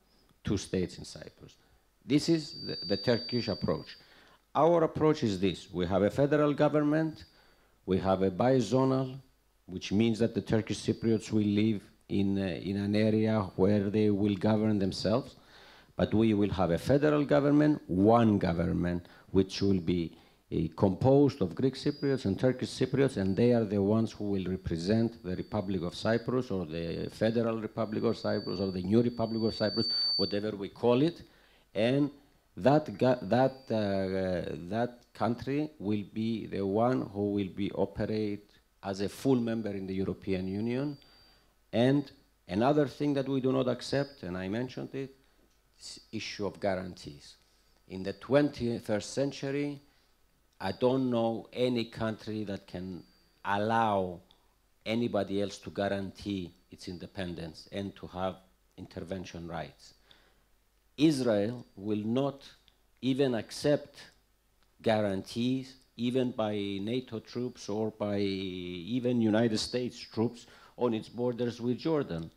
two states in Cyprus. This is the Turkish approach. Our approach is this. We have a federal government, we have a bizonal, which means that the Turkish Cypriots will live in an area where they will govern themselves, but we will have a federal government, one government, which will be composed of Greek Cypriots and Turkish Cypriots, and they are the ones who will represent the Republic of Cyprus, or the Federal Republic of Cyprus, or the new Republic of Cyprus, whatever we call it, and that country will be the one who will be operate as a full member in the European Union. And another thing that we do not accept, and I mentioned it, is issue of guarantees. In the 21st century, I don't know any country that can allow anybody else to guarantee its independence and to have intervention rights. Israel will not even accept guarantees, even by NATO troops or by even United States troops on its borders with Jordan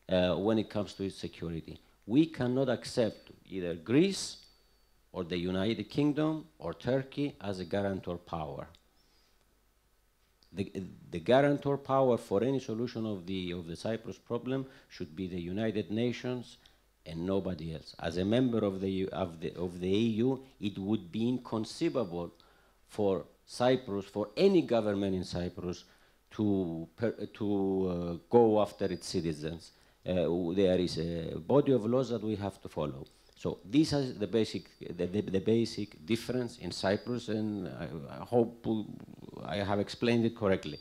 when it comes to its security. we cannot accept either Greece or the United Kingdom or Turkey as a guarantor power. The guarantor power for any solution of the Cyprus problem should be the United Nations and nobody else. As a member of the EU, it would be inconceivable for Cyprus, for any government in Cyprus, to go after its citizens. There is a body of laws that we have to follow. So this is the basic difference in Cyprus, and I hope I have explained it correctly.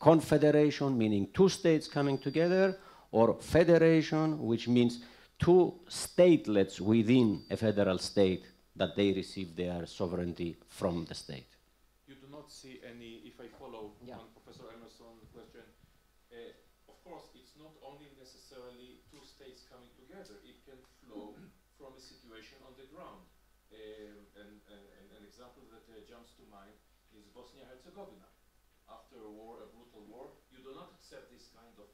Confederation meaning two states coming together, or federation, which means two statelets within a federal state that they receive their sovereignty from the state. You do not see any, if I follow on Professor Emerson's question, of course it's not only necessarily two states coming together, it can flow from a situation on the ground. An example that jumps to mind is Bosnia-Herzegovina. After a war, a brutal war, you do not accept this kind of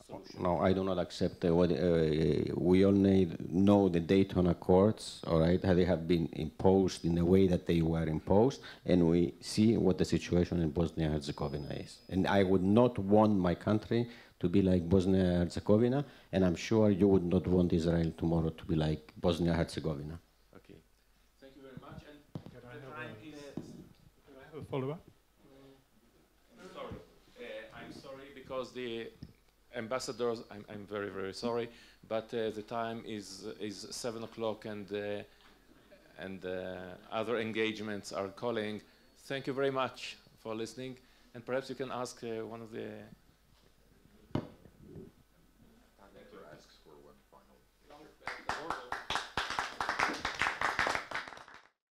solution. No, I do not accept we only know the Dayton Accords, all right, how they have been imposed in the way that they were imposed, and we see what the situation in Bosnia-Herzegovina is. And I would not want my country to be like Bosnia-Herzegovina, and I'm sure you would not want Israel tomorrow to be like Bosnia-Herzegovina. Okay, thank you very much. And can I have a follow-up? I'm sorry because the ambassadors, I'm very, very sorry, but the time is 7 o'clock and other engagements are calling. Thank you very much for listening, and perhaps you can ask one of the